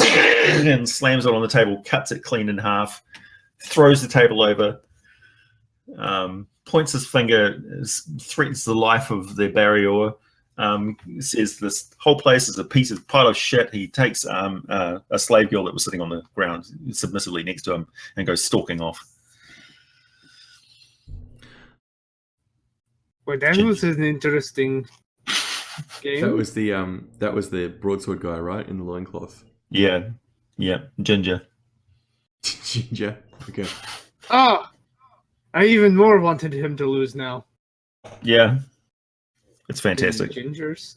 and slams it on the table, cuts it clean in half, throws the table over, points his finger, threatens the life of the barrier, says this whole place is a pile of shit. He takes a slave girl that was sitting on the ground submissively next to him and goes stalking off. Well, that was an interesting game. That was the broadsword guy, right, in the loincloth. Yeah, Ginger. Ginger. Okay. Oh, I even more wanted him to lose now. Yeah, it's fantastic. Gingers.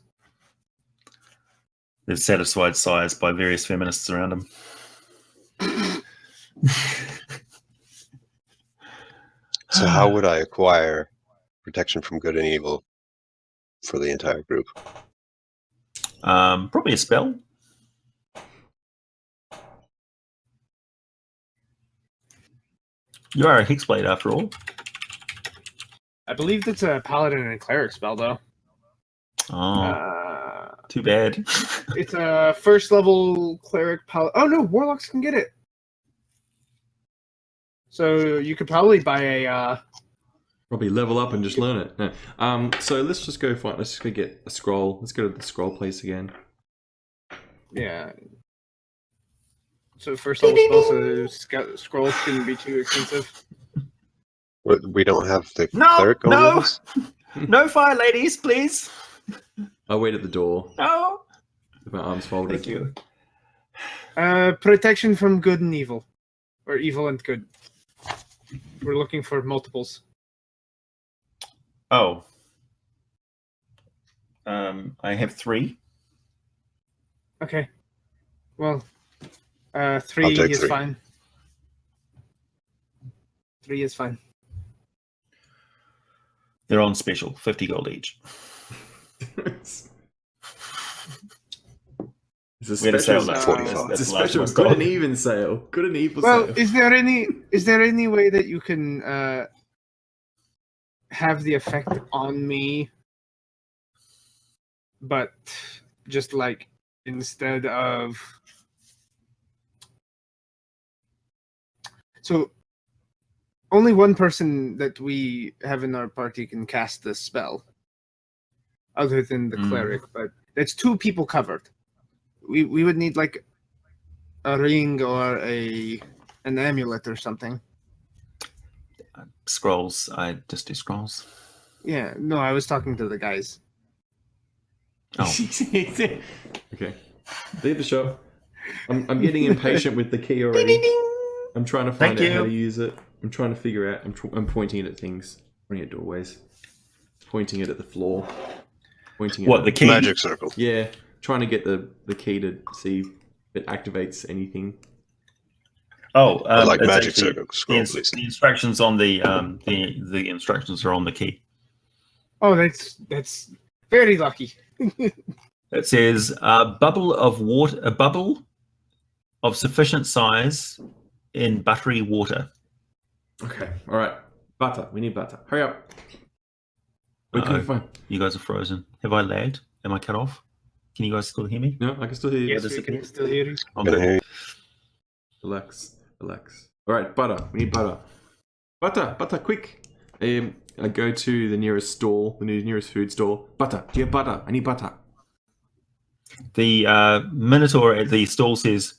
They're satisfied sighs by various feminists around him. So how would I acquire protection from good and evil for the entire group? Probably a spell. You are a Hexblade after all. I believe that's a paladin and cleric spell, though. Oh, too bad. It's a first level cleric paladin. Oh no, warlocks can get it. So you could probably buy a. Probably level up and just learn it. No. So let's just go get a scroll. Let's go to the scroll place again. Yeah. So first level spells, so scrolls shouldn't be too expensive. We don't have the No, cleric going no. with us? No fire, ladies, please. I'll wait at the door No. with my arms folded. Thank you. Protection from good and evil, or evil and good. We're looking for multiples. Oh. I have 3. Okay. Well, 3 I'll take is 3. fine. 3 is fine. They're on special, 50 gold each. It's a We had a special. sale last 45. It's a large special amount of good gold. and even sale. Good and evil Well, sale. is there any way that you can have the effect on me, but just like instead of so only one person that we have in our party can cast this spell other than the cleric, but that's 2 people covered. We would need like a ring or an amulet or something. Scrolls. I just do scrolls. Yeah, no, I was talking to the guys. Oh. Okay. Leave the shop. I'm getting impatient with the key already. I'm trying to find Thank out how you. to use it. I'm trying to figure out. I'm pointing it at things. Pointing at doorways. Pointing it at the floor. Pointing it What, at the key? Magic circle. Yeah. Trying to get the key to see if it activates anything. Oh, I like it's magic actually- circle. Scroll, please. the instructions on the instructions are on the key. Oh, that's very lucky. It says bubble of water, a bubble of sufficient size in buttery water. Okay. All right. Butter. We need butter. Hurry up. We Uh-oh. couldn't find. You guys are frozen. Have I lagged? Am I cut off? Can you guys still hear me? No, I can still hear you. Yeah, Yes, this we is can good. still hear you. I'm Can I good. hear you? Relax. All right, butter. We need butter. Butter, quick. I go to the nearest stall, the nearest food store. Butter. Do you have butter? I need butter. The Minotaur at the stall says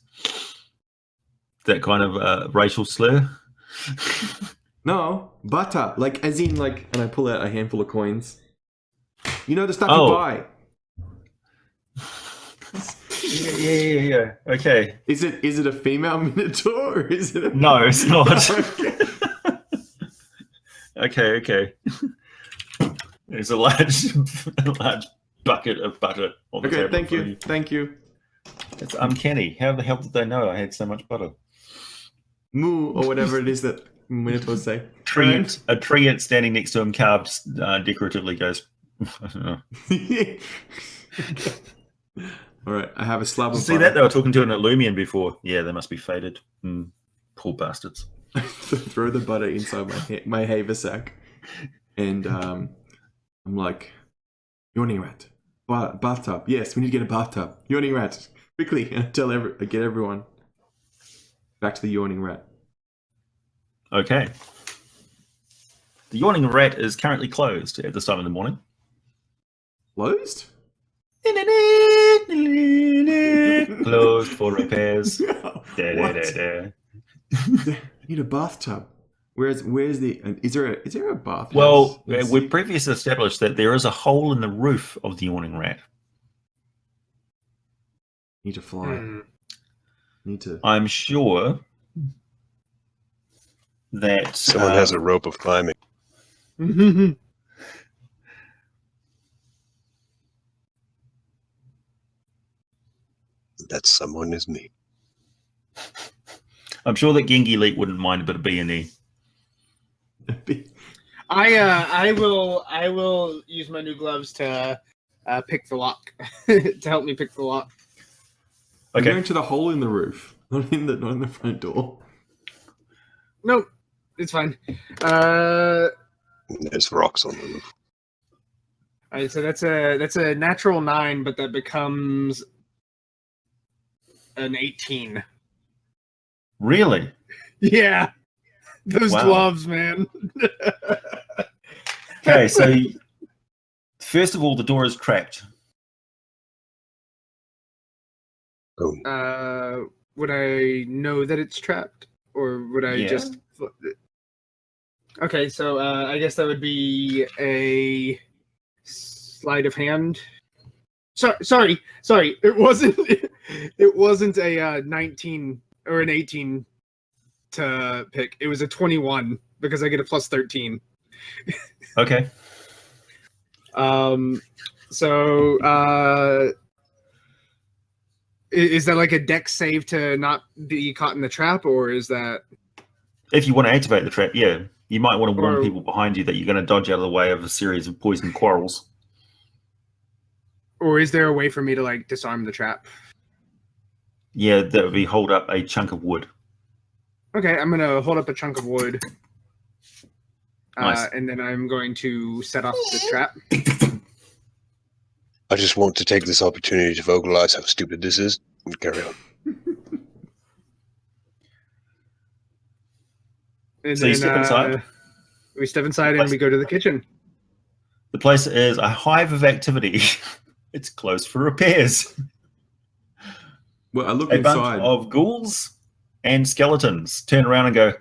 that kind of racial slur. No, butter. Like, as in, like, and I pull out a handful of coins. You know the stuff Oh. you buy. Yeah. Okay. Is it a female minotaur or is it a... No, it's not. Okay. There's a large bucket of butter on the table. Okay, thank you. It's uncanny. How the hell did they know I had so much butter? Moo, or whatever it is that minotaurs say. A tree standing next to him carved decoratively goes, I don't know. All right, I have a slab of See butter. that? They were talking to an Illumian before. Yeah, they must be faded. Poor bastards. Throw the butter inside my haversack. And I'm like, yawning rat. Bathtub. Yes, we need to get a bathtub. Yawning rat. Quickly. And I get everyone. Back to the yawning rat. Okay. The yawning rat is currently closed at this time in the morning. Closed? Closed for repairs. What? I need a bathtub. Where's the? Is there a bath? Well, we previously established that there is a hole in the roof of the yawning rat. Need to fly. Need to. I'm sure that Someone has a rope of climbing. That someone is me. I'm sure that Gengi Leak wouldn't mind a bit of B&E. I will use my new gloves to pick the lock to help me pick the lock. I'm Okay. going to the hole in the roof, not in the front door. Nope, it's fine. There's rocks on the roof. All right, so that's a natural 9, but that becomes an 18. Really? Yeah, those Wow. gloves, man. Okay, so first of all, the door is trapped. Oh, Would I know that it's trapped, or would I Yeah. just? Okay, so I guess that would be a sleight of hand. Sorry. It wasn't. It wasn't a 19 or an 18 to pick. It was a 21 because I get a plus 13. Okay. So is that like a dex save to not be caught in the trap, or is that? If you want to activate the trap, yeah. You might want to warn Or- people behind you that you're going to dodge out of the way of a series of poison quarrels. Or is there a way for me to like disarm the trap? Yeah, that would be hold up a chunk of wood. Okay, I'm gonna hold up a chunk of wood. Nice. And then I'm going to set off the trap. I just want to take this opportunity to vocalize how stupid this is and carry on. And So you step inside? We step inside and we go to the kitchen. The place is a hive of activity. It's closed for repairs. Well, I look A bunch inside. of ghouls and skeletons turn around and go.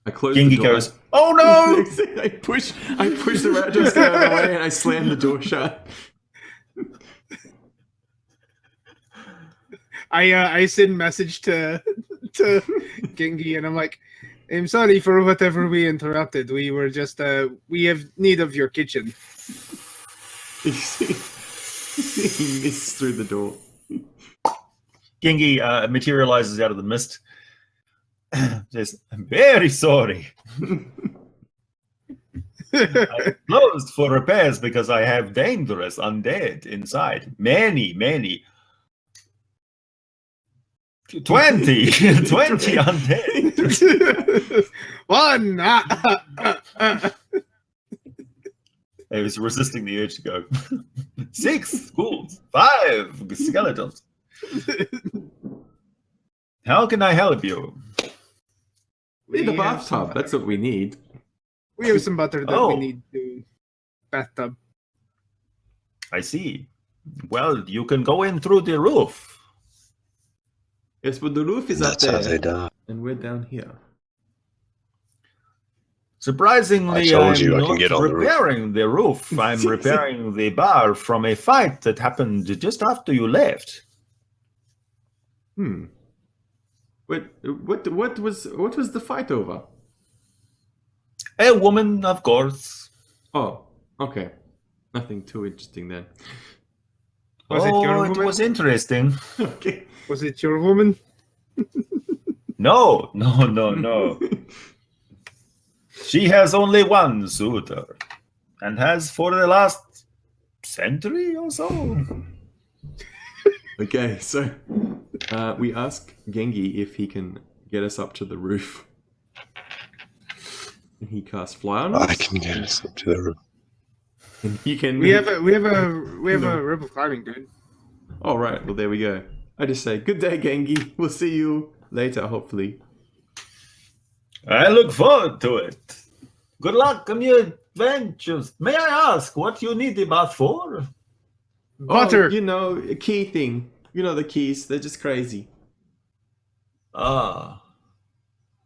I close the Gengi door. goes, "Oh no!" I push the rat just out of the way and I slam the door shut. I send message to Gengi and I'm like, I'm sorry for whatever we interrupted. We were just we have need of your kitchen. He missed through the door. Gengi materializes out of the mist. Says, "I'm very sorry. I closed for repairs because I have dangerous undead inside. Many. 20 undead. One. I was resisting the urge to go. 6 ghouls, 5 skeletons. How can I help you? We need a We have some bathtub. That's what we need. We have some butter that we Oh. need to bathtub. I see. Well, you can go in through the roof. Yes, but the roof is up That's how they there, die. and we're down here. Surprisingly, I told I'm you I not can get on the roof. repairing the roof. I'm repairing the bar from a fight that happened just after you left. What was the fight over? A woman, of course. Oh, okay. Nothing too interesting then. Was it your it woman? was interesting. Okay. Was it your woman? No. She has only one suitor, and has for the last century or so. Okay, so we ask Gengi if he can get us up to the roof. And he casts fly on us. I can get us up to the roof. And he can. We have a rope of climbing, dude. Oh right, well there we go. I just say good day, Gengi. We'll see you later, hopefully. I look forward to it. Good luck on your adventures. May I ask what you need the bath for? Butter. Oh, you know, a key thing. You know the keys. They're just crazy. Ah.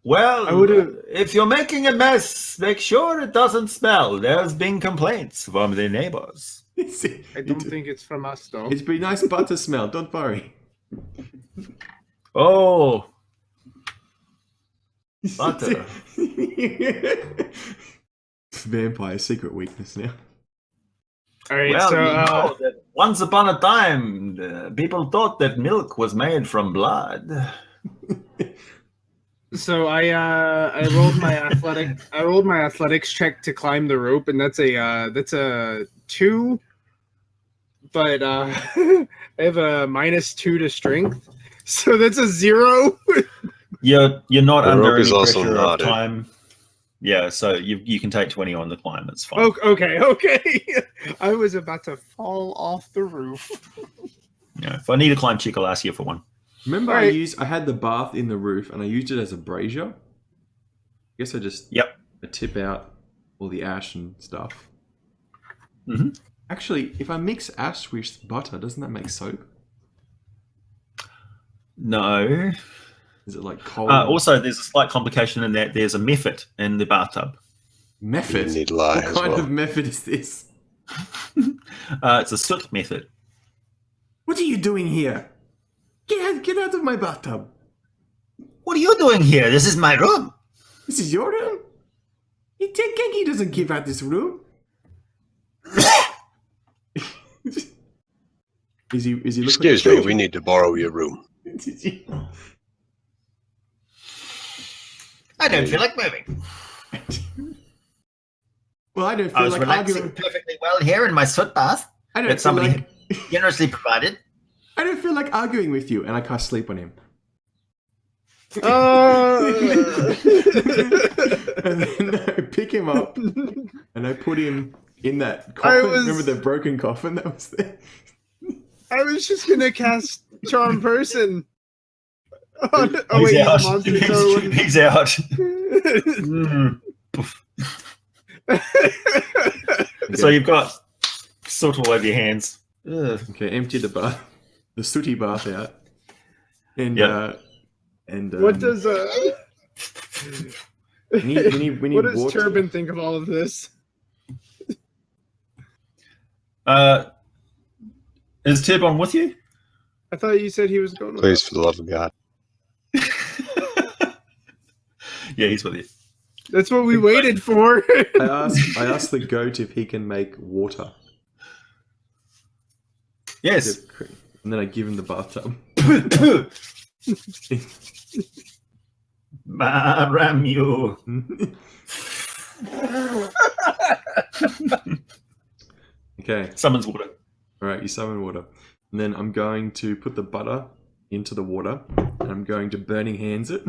Well, I would've- if you're making a mess, make sure it doesn't smell. There's been complaints from the neighbors. I don't think it's from us, though. It's pretty nice butter smell. Don't worry. Oh. Butter. Vampire secret weakness now. All right, Well, so you know that once upon a time, people thought that milk was made from blood. so I rolled my athletics check to climb the rope, and that's a 2. But I have a -2 to strength, so that's a 0. You're not The under rope is any also pressure of knotted. time. Yeah, so you can take 20 on the climb. It's fine. Okay. I was about to fall off the roof. Yeah, if I need a climb check, I'll ask you for one. Remember, Right. I had the bath in the roof, and I used it as a brazier. I guess I just Yep. I tip out all the ash and stuff. Mhm. Actually, if I mix ash with butter, doesn't that make soap? No. Is it like cold? Also, there's a slight complication in that there's a method in the bathtub. Method. You need lye What as kind well. of method is this? It's a soot method. What are you doing here? Get out of my bathtub. What are you doing here? This is my room. This is your room? Genki doesn't give out this room. Is he looking Excuse me, we need to borrow your room. I don't feel like moving. Well, I don't I feel was like relaxing arguing. perfectly well here in my soot bath I don't that feel somebody like generously provided. I don't feel like arguing with you, and I cast sleep on him. And then I pick him up and I put him in that coffin. Remember the broken coffin that was there? I was just gonna cast Charm Person. Oh, He's wait, out. he's a monster. So it wouldn't- He's out. Mm. So you've got soot all over your hands. Ugh. Okay, empty the bath, the sooty bath out, and Yep. What does we need what does water. Turbin think of all of this? Is Turbon with you? I thought you said he was going. Please, for the love of God. Yeah, he's with you. That's what we waited for. I asked the goat if he can make water, Yes. and then I give him the bathtub. Maramu. Okay, Summons water. all right, you summon water, and then I'm going to put the butter into the water, and I'm going to burning hands it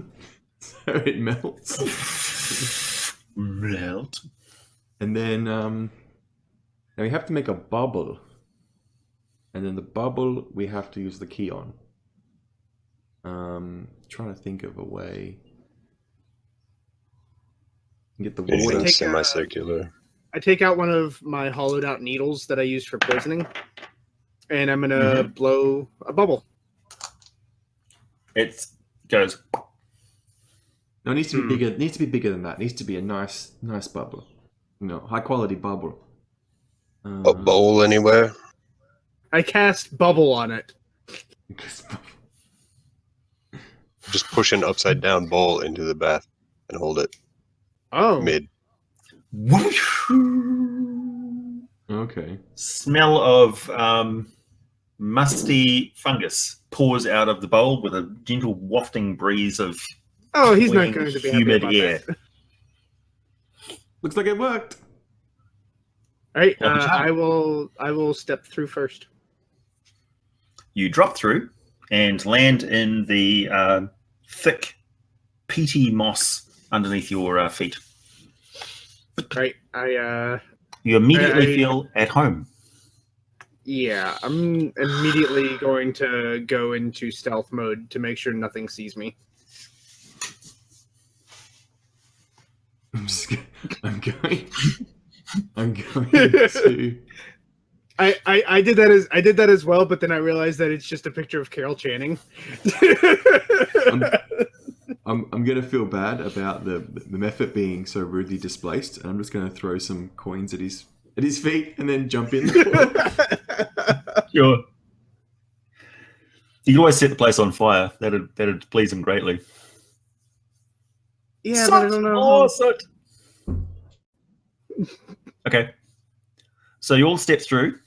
so it melts. Melt. And then now we have to make a bubble, and then the bubble we have to use the key on. Trying to think of a way. Get the water. Anything take, semicircular. I take out one of my hollowed out needles that I used for poisoning, and I'm gonna blow a bubble. It goes. No, it needs to be bigger. It needs to be bigger than that. It needs to be a nice bubble. High quality bubble. A bowl anywhere? I cast bubble on it. Just push an upside down bowl into the bath and hold it Oh. mid. Okay. Smell of musty fungus pours out of the bowl with a gentle wafting breeze of Oh, he's not clean, going to be happy humid about air. that. Looks like it worked. All right, Well, I will step through first. You drop through and land in the thick, peaty moss underneath your feet. Right, You immediately I- feel at home. yeah, I'm immediately going to go into stealth mode to make sure nothing sees me. I'm going to. I did that as well, but then I realized that it's just a picture of Carol Channing. I'm gonna feel bad about the Mephit being so rudely displaced, and I'm just gonna throw some coins at his feet and then jump in. Sure. You can always set the place on fire. That'd please him greatly. Yeah, but I don't know. Soot. Okay. So you all step through.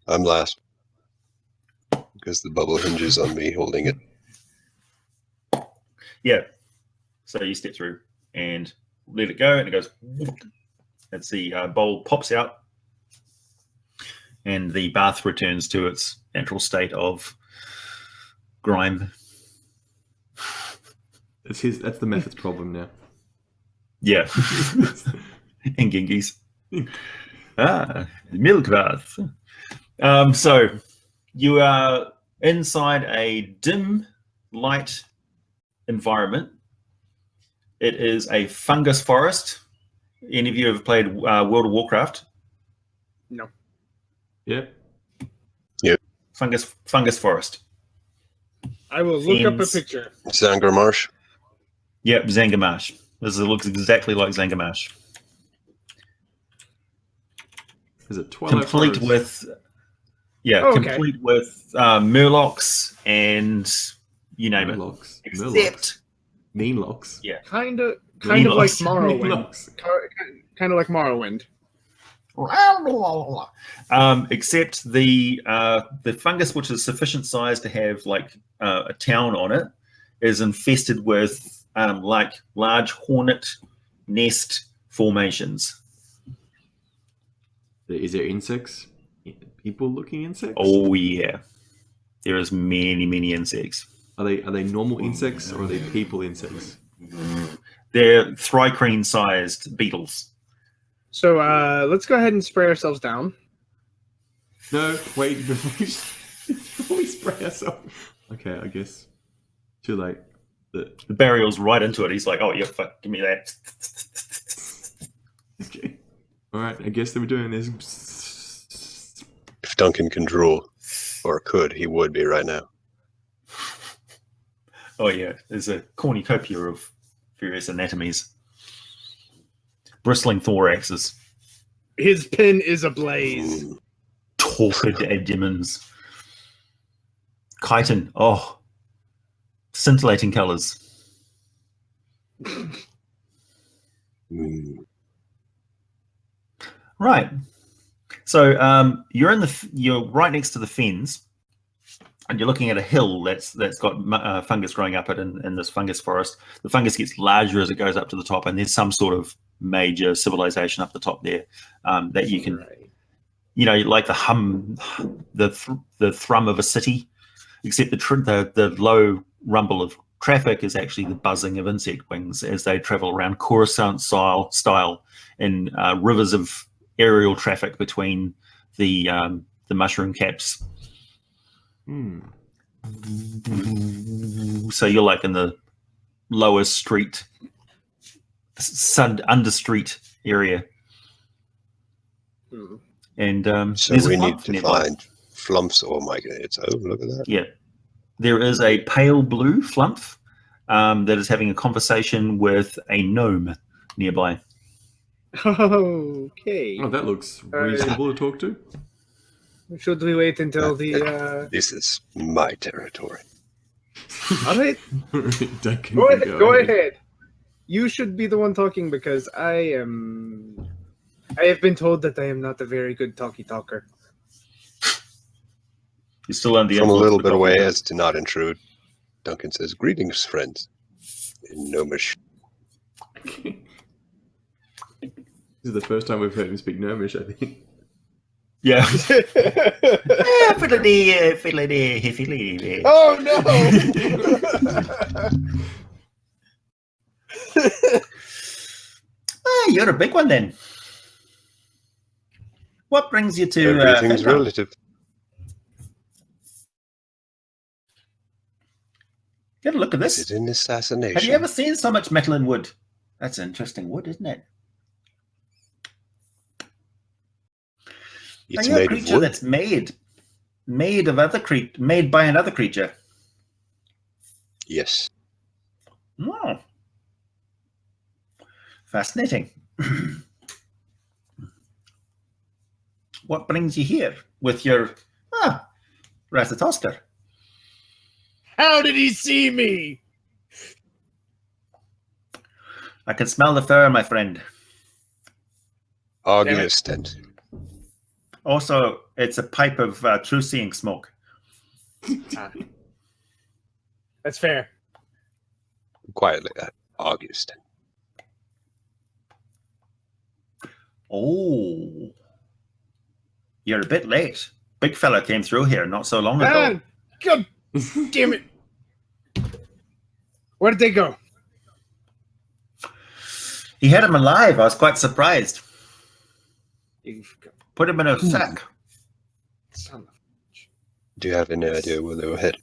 I'm last. Because the bubble hinges on me holding it. Yeah. So you step through and let it go, and it goes. As the bowl pops out, and the bath returns to its natural state of grime. That's the Mephit's problem now. Yeah. And Genghis. Milk bath. So you are inside a dim light environment. It is a fungus forest. Any of you have played World of Warcraft? No. Yep. Fungus forest. I will look up a Seems- picture. Zangar Marsh. Yep, Zangamash. This looks exactly like Zangamash. Is it Twilight Complete Forest? with, Oh, okay. complete with Murlocs and you name it. Murlocs. Except, Mean locks. yeah, Kind of Mean like locks. Morrowind. Murlocs. Kind of like Morrowind. except the fungus, which is sufficient size to have like a town on it, is infested with like large hornet nest formations. Is there insects? People-looking insects? Oh yeah, there is many insects. Are they normal insects or are they people insects? They're thrycreen-sized beetles. So let's go ahead and spray ourselves down. No, wait, before we spray ourselves. Okay, I guess. Too late. The burial's right into it. He's like, "Oh yeah, fuck, give me that." Okay. Alright, I guess they were doing this. If Duncan can drool, or could, he would be right now. Oh yeah, there's a cornucopia of various anatomies. Bristling thoraxes, His pin is ablaze. Mm. torpid abdomens, chitin. Oh, scintillating colors. Mm. Right. So you're you're right next to the fens, and you're looking at a hill that's got fungus growing up it in this fungus forest. The fungus gets larger as it goes up to the top, and there's some sort of major civilization up the top there that you can, like the hum, the thrum of a city, except the low rumble of traffic is actually the buzzing of insect wings as they travel around Coruscant style in rivers of aerial traffic between the mushroom caps. So you're like in the lower street, under street area, and So there's a we need flump to nearby. find flumps. Oh my god! Oh, look at that. Yeah, there is a pale blue flump that is having a conversation with a gnome nearby. Okay. Oh, that looks reasonable to talk to. Should we wait until the? This is my territory. All right. Duncan, Go you ahead. Go ahead. You should be the one talking because I have been told that I am not a very good talker. You're still under the From a influence little of bit the away, coffee. as to not intrude, Duncan says, "Greetings, friends." In Gnomish. This is the first time we've heard him speak Gnomish, I think. Yeah. Oh no! You're a big one then. What brings you to Everything's Fenton? relative. Get a look at Is this. it an assassination? Have you ever seen so much metal and wood? That's interesting wood, isn't it? It's Are you a made of creature wood. that's made by another creature? Yes. Oh. Fascinating. What brings you here with your Ratatosker? How did he see me? I can smell the fur, my friend. Arger Stent. Also, it's a pipe of true seeing smoke. That's fair. Quietly, Arger Stent. Oh. You're a bit late. Big fella came through here not so long ago. God damn it! Where did they go? He had him alive. I was quite surprised. You've got Put him in a sack. son of Do you have any idea where they were headed?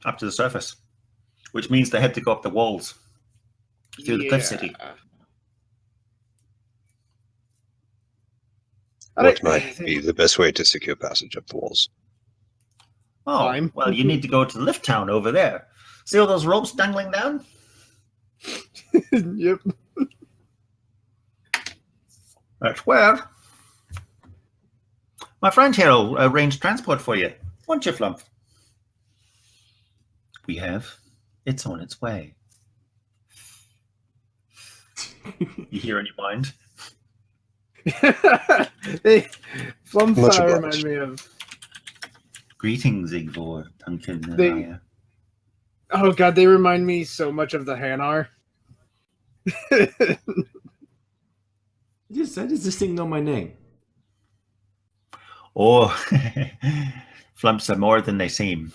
Up to the surface. Which means they had to go up the walls. Through the cliff city. What might be the best way to secure passage up the walls? Oh, Climb. well, you need to go to the lift town over there. See all those ropes dangling down? Yep. That's where. My friend here will arrange transport for you. Won't you, Flump? We have. It's on its way. You hear in your mind? Flumps Much remind obliged. me of. Greetings, Igvor, Duncan, and They- Aya. Oh god, they remind me so much of the Hanar. Yes, that is just thing on my name. Oh, Flumps are more than they seem.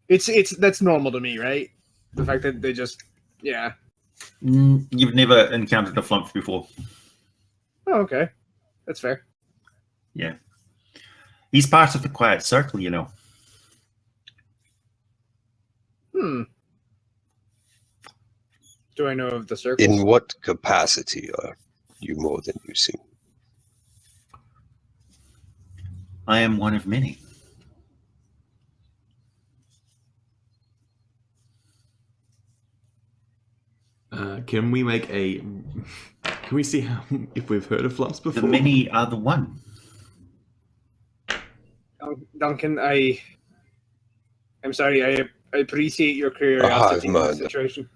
It's that's normal to me, right? The fact that they just You've never encountered a Flump before. Oh, okay. That's fair. Yeah. He's part of the quiet circle, you know. Do I know of the circle? In what capacity are you more than you seem? I am one of many. Can we make a? Can we see how if we've heard of Flumps before? The many are the one. Duncan, I'm sorry. I appreciate your curiosity in mind. this situation.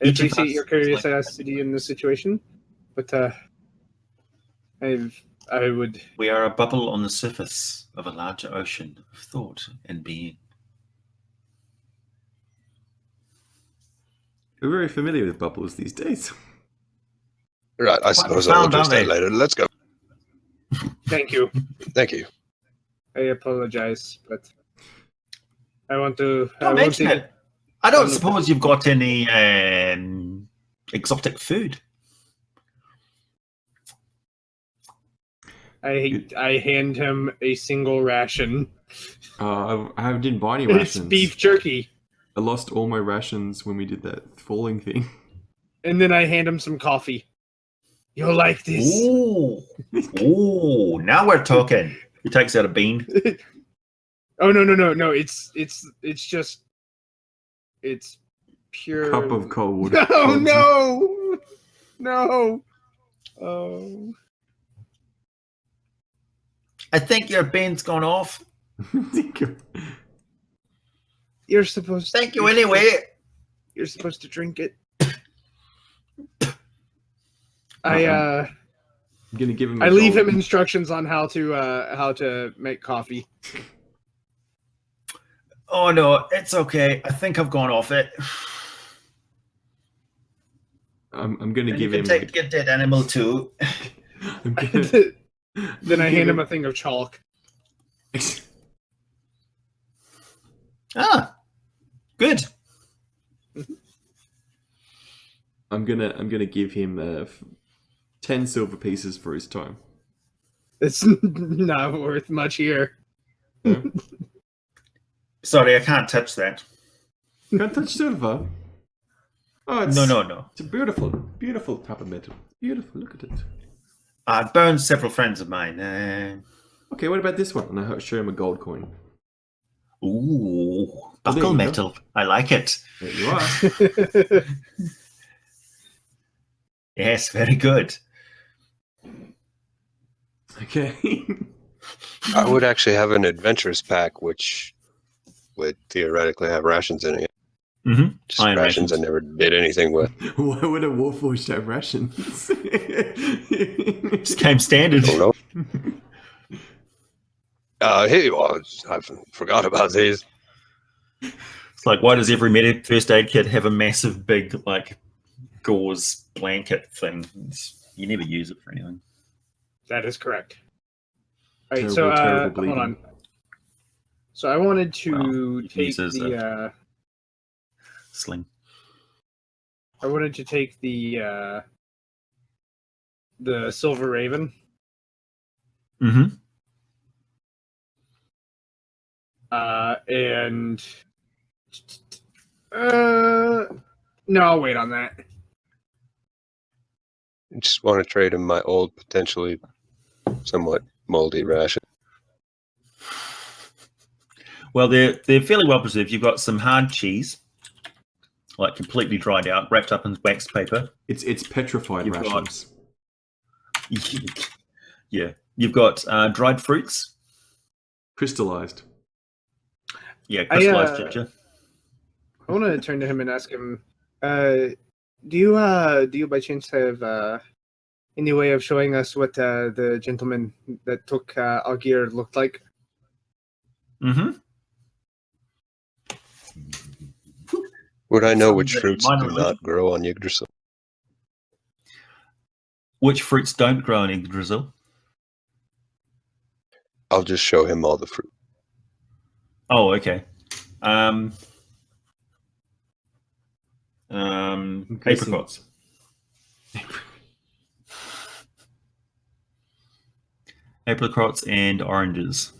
I Each of appreciate us your is like- curiosity in this situation, but I would. We are a bubble on the surface of a larger ocean of thought and being. We're very familiar with bubbles these days. Right, I suppose I'll profound, address aren't that they? later. Let's go. Thank you. Thank you. I apologize, but I want to. Don't mention it. I don't suppose you've got any exotic food. I hand him a single ration. I didn't buy any It's rations. beef jerky. I lost all my rations when we did that falling thing. And then I hand him some coffee. You'll like this. Ooh. Ooh, now we're talking. He takes out a bean. Oh no! It's just pure Cup of cold. No. Oh. I think your pen's gone off. You're supposed to. Thank you anyway. You're supposed to drink it. I'm gonna give him. I leave him instructions on how to make coffee. Oh no, it's okay. I think I've gone off it. I'm gonna And give you him. can take your dead animal too. I'm gonna, Then I hand him a thing of chalk. Ah, good. I'm gonna give him 10 silver pieces for his time. It's not worth much here. No? Sorry, I can't touch that. Can't touch silver. Oh, it's, No. It's a beautiful type of metal. Beautiful. Look at it. I burned several friends of mine. Okay, what about this one? And I show him a gold coin. Ooh, there buckle you metal. I like it. There you are. Yes, very good. Okay. I would actually have an adventurers pack, which would theoretically have rations in it. Mm-hmm. Just Iron rations I never did anything with. Why would a Warforged have rations? Just came standard. I don't know. Hey, well, I forgot about these. It's like, why does every first aid kit have a massive, big, like, gauze blanket thing? You never use it for anything. That is correct. All right, Terrible hold bleeding. on. So I wanted to You can take use it as sling. I wanted to take the Silver Raven. Mm-hmm. And no, I'll wait on that. I just want to trade him my old, potentially somewhat moldy ration. Well, they're fairly well preserved. You've got some hard cheese, like completely dried out, wrapped up in wax paper. It's petrified You've rations. Yeah. You've got dried fruits. Crystallized. Yeah, crystallized ginger. I want to turn to him and ask him, do you by chance have any way of showing us what the gentleman that took Arger looked like? Mm-hmm. Would I know Some which of the fruits minor do not grow on Yggdrasil? Which fruits don't grow in Yggdrasil? I'll just show him all the fruit. Oh, okay. Apricots. Apricots and oranges.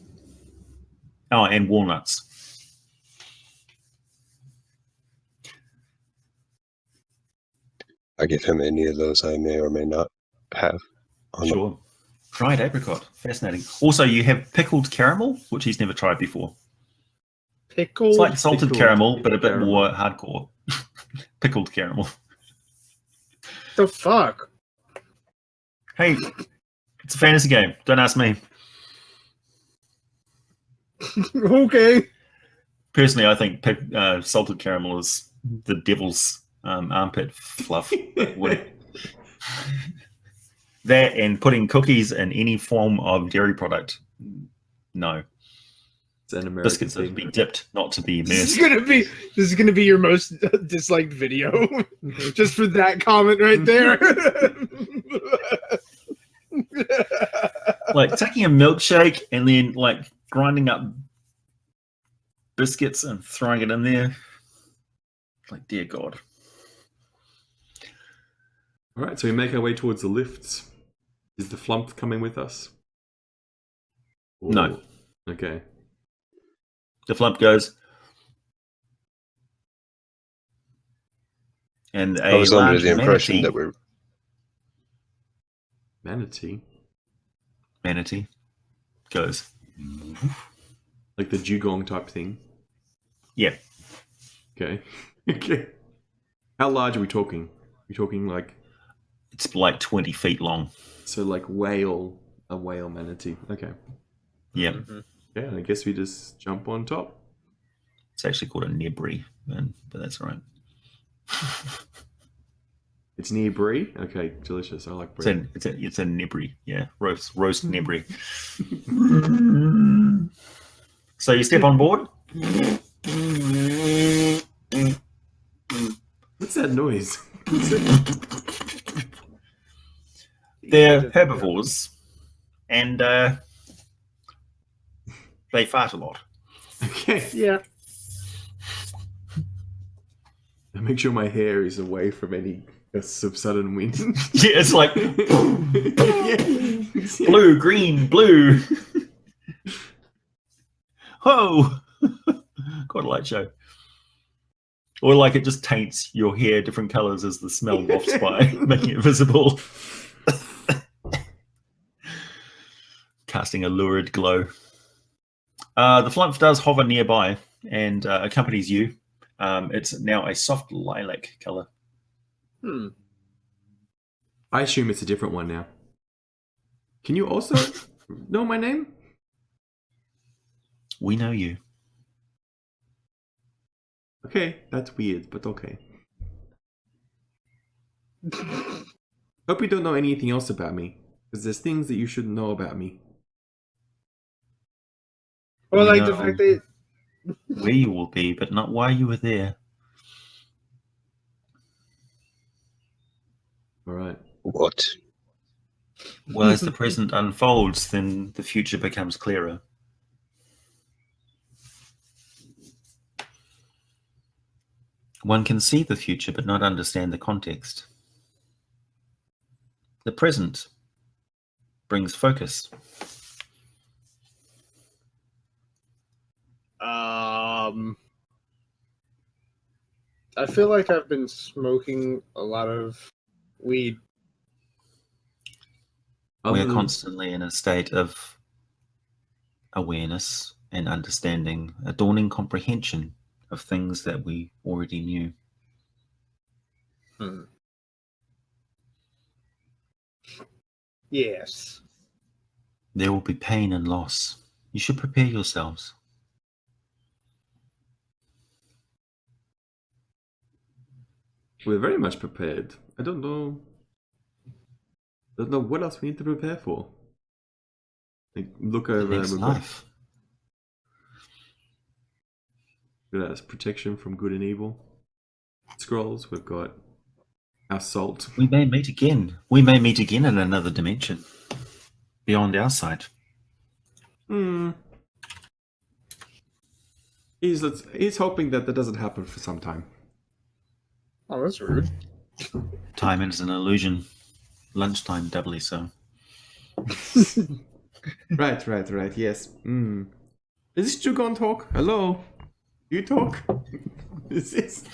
Oh, and walnuts. I give him any of those I may or may not have. Sure. Dried apricot. Fascinating. Also, you have pickled caramel, which he's never tried before. Pickled? It's like salted Pickled caramel, but a bit caramel. more hardcore. Pickled caramel. The fuck? Hey, it's a fantasy game. Don't ask me. Okay. Personally, I think salted caramel is the devil's armpit fluff. That and putting cookies in any form of dairy product, no. It's an American Biscuits are to thing. be dipped, not to be This immersed. is gonna be your most disliked video, just for that comment right there. Like taking a milkshake and then like grinding up biscuits and throwing it in there. Like, dear God. All right, so we make our way towards the lifts. Is the flump coming with us? No. Okay. The flump goes. And I a was under large the impression manatee, that we're Manatee. manatee goes. Like the dugong type thing. Yeah. Okay. Okay. How large are we talking? We're talking like It's like 20 feet long. a whale manatee. Okay. Yeah. Mhm. Yeah, I guess we just jump on top. It's actually called a nebri, but that's all right. It's near brie. Okay, delicious. I like brie. It's a nebri. Yeah, roast nebri. So you step on board. What's that noise? They're herbivores, and they fart a lot. Okay. Yeah. I make sure my hair is away from any gusts of sudden wind. Yeah, it's like Yeah. blue, green, blue. Whoa! Quite a light show. Or like it just taints your hair different colors as the smell wafts by, making it visible. Casting a lurid glow. The flump does hover nearby and accompanies you. It's now a soft lilac color. Hmm. I assume it's a different one now. Can you also know my name? We know you. Okay, that's weird, but okay. Hope you don't know anything else about me, because there's things that you shouldn't know about me. Well, We like the know fact that where you will be, but not why you were there. All right. What? Well, as the present unfolds, then the future becomes clearer. One can see the future but not understand the context. The present brings focus. I feel like I've been smoking a lot of weed. We're constantly in a state of awareness and understanding, a dawning comprehension of things that we already knew. Hmm. Yes. There will be pain and loss. You should prepare yourselves. We're very much prepared. I don't know what else we need to prepare for. Like, look The over. next We've life. got protection from good and evil. Scrolls. We've got our salt. We may meet again. We may meet again in another dimension, beyond our sight. He's hoping that doesn't happen for some time. Oh, that's rude. Time is an illusion. Lunchtime doubly so. Right. Yes. Is this Jugon talk? Hello? You talk? Is this?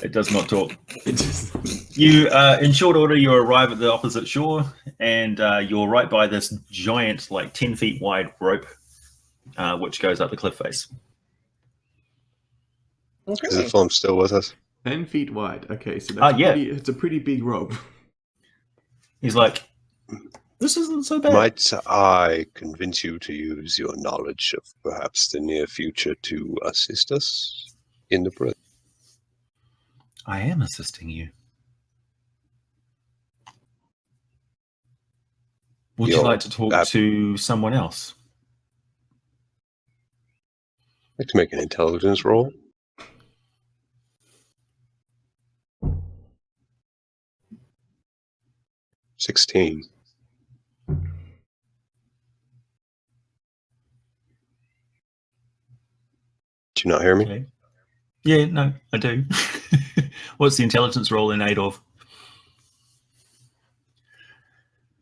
It does not talk. It just... You, in short order, you arrive at the opposite shore, and you're right by this giant, like 10 feet wide rope, which goes up the cliff face. Okay. Is the film still with us? 10 feet wide. Okay, so that's yeah. it's a pretty big rope. He's like, this isn't so bad. Might I convince you to use your knowledge of perhaps the near future to assist us in the present? I am assisting you. Would you You're like to talk to someone else? I'd like to make an intelligence roll. 16. Did you not hear me? Okay. Yeah, no, I do. What's the intelligence roll in aid of?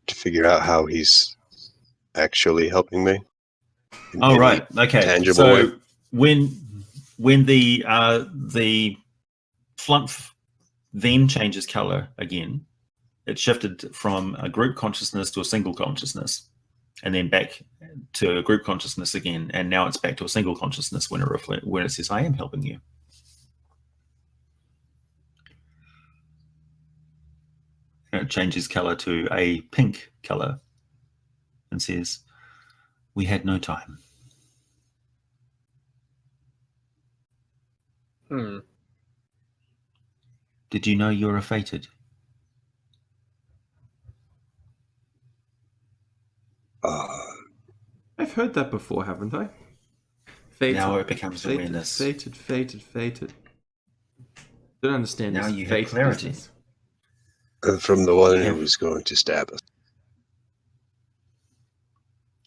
To figure out how he's actually helping me. In Oh, any right. Okay. tangible So way. when the flump then changes color again, it shifted from a group consciousness to a single consciousness. and then back to group consciousness again, and now it's back to a single consciousness when it says I am helping you. And it changes color to a pink color and says, we had no time. Did you know you're a fated? I've heard that before, haven't I? Fated, now it becomes fated, awareness. Fated. Don't understand Now this you have fate clarity. business. From the one who was going to stab us.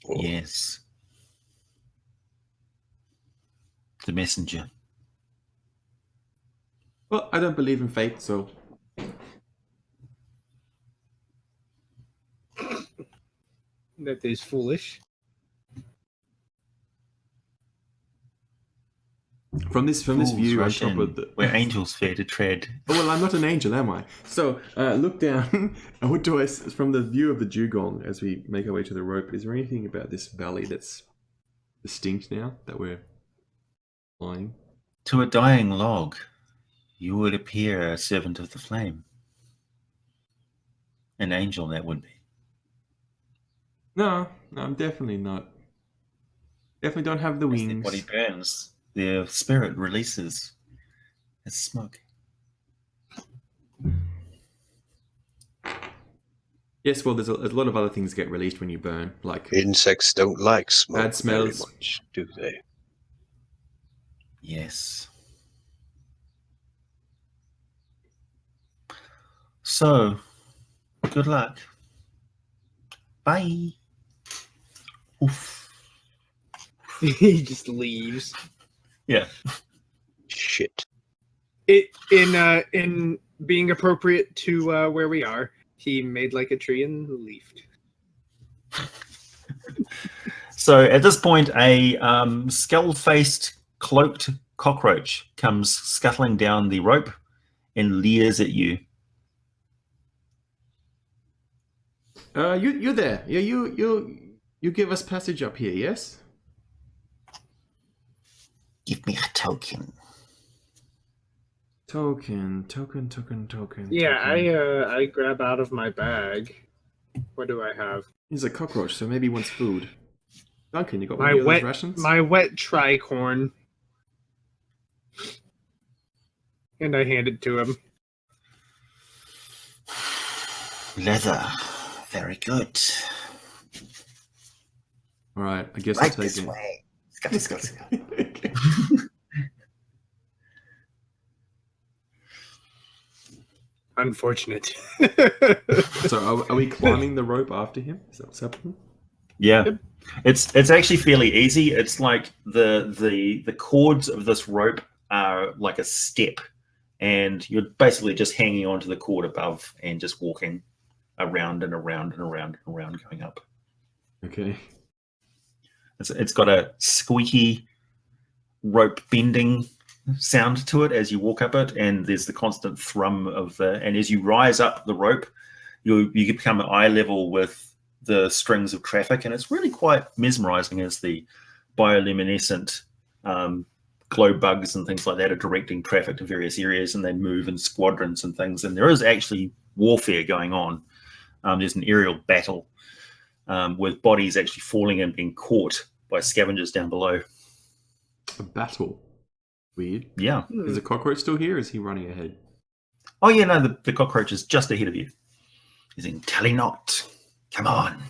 Oh. Yes. The messenger. Well, I don't believe in fate, so... That is foolish. From this view on top of the... Where angels fear to tread. Oh, well, I'm not an angel, am I? So, look down. What do I... From the view of the dugong, as we make our way to the rope, is there anything about this valley that's distinct now, that we're flying? To a dying log, you would appear a servant of the flame. An angel, that would be. No, I'm definitely not. Definitely don't have the As their wings. body burns, their spirit releases as smoke. Yes, well, there's a lot of other things get released when you burn, like Insects don't like smoke bad very smells. much, do they? Yes. So, good luck. Bye. Oof. He just leaves. Yeah. Shit. In being appropriate to where we are, he made like a tree and leafed. So at this point, a skull-faced, cloaked cockroach comes scuttling down the rope and leers at you. You're there. Yeah, you give us passage up here, yes? Give me a token. Token. Yeah, token. I grab out of my bag. What do I have? He's a cockroach, so maybe he wants food. Duncan, you got My one of wet those rations? my wet tricorn. And I hand it to him. Leather. Very good. All right, I guess Right I'll take this it. way. Scuttle. Okay. Unfortunate. So are we climbing the rope after him? Is that what's happening? Yeah. Yep. It's actually fairly easy. It's like the cords of this rope are like a step, and you're basically just hanging onto the cord above and just walking around and around and around and around, going up. Okay. It's got a squeaky rope bending sound to it as you walk up it, and there's the constant thrum of and as you rise up the rope, you become eye level with the strings of traffic, and it's really quite mesmerizing as the bioluminescent glow bugs and things like that are directing traffic to various areas, and they move in squadrons and things, and there is actually warfare going on. There's an aerial battle with bodies actually falling and being caught by scavengers down below. A battle. Weird. Yeah. Is the cockroach still here? Or is he running ahead? Oh yeah, no, the cockroach is just ahead of you. He's in Tally not. Come on.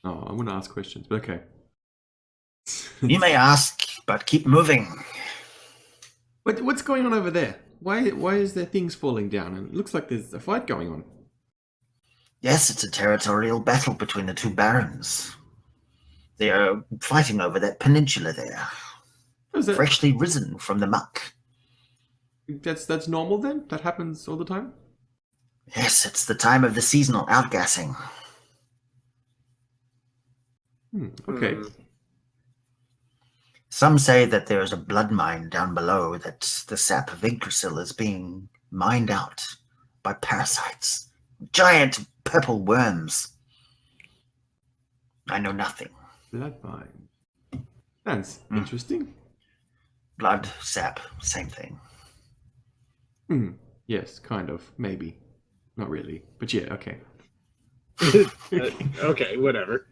Oh, I want to ask questions, but okay. You may ask, but keep moving. What's going on over there? Why is there things falling down? And it looks like there's a fight going on. Yes, it's a territorial battle between the two barons. They are fighting over that peninsula there, Is that, freshly risen from the muck. that's normal then? That happens all the time? Yes, it's the time of the seasonal outgassing. Okay. Some say that there is a blood mine down below, that the sap of Yggdrasil is being mined out by parasites. Giant purple worms. I know nothing. Bloodvine. That's interesting. Blood, sap, same thing. Yes, kind of. Maybe. Not really. But yeah, okay. Okay, whatever.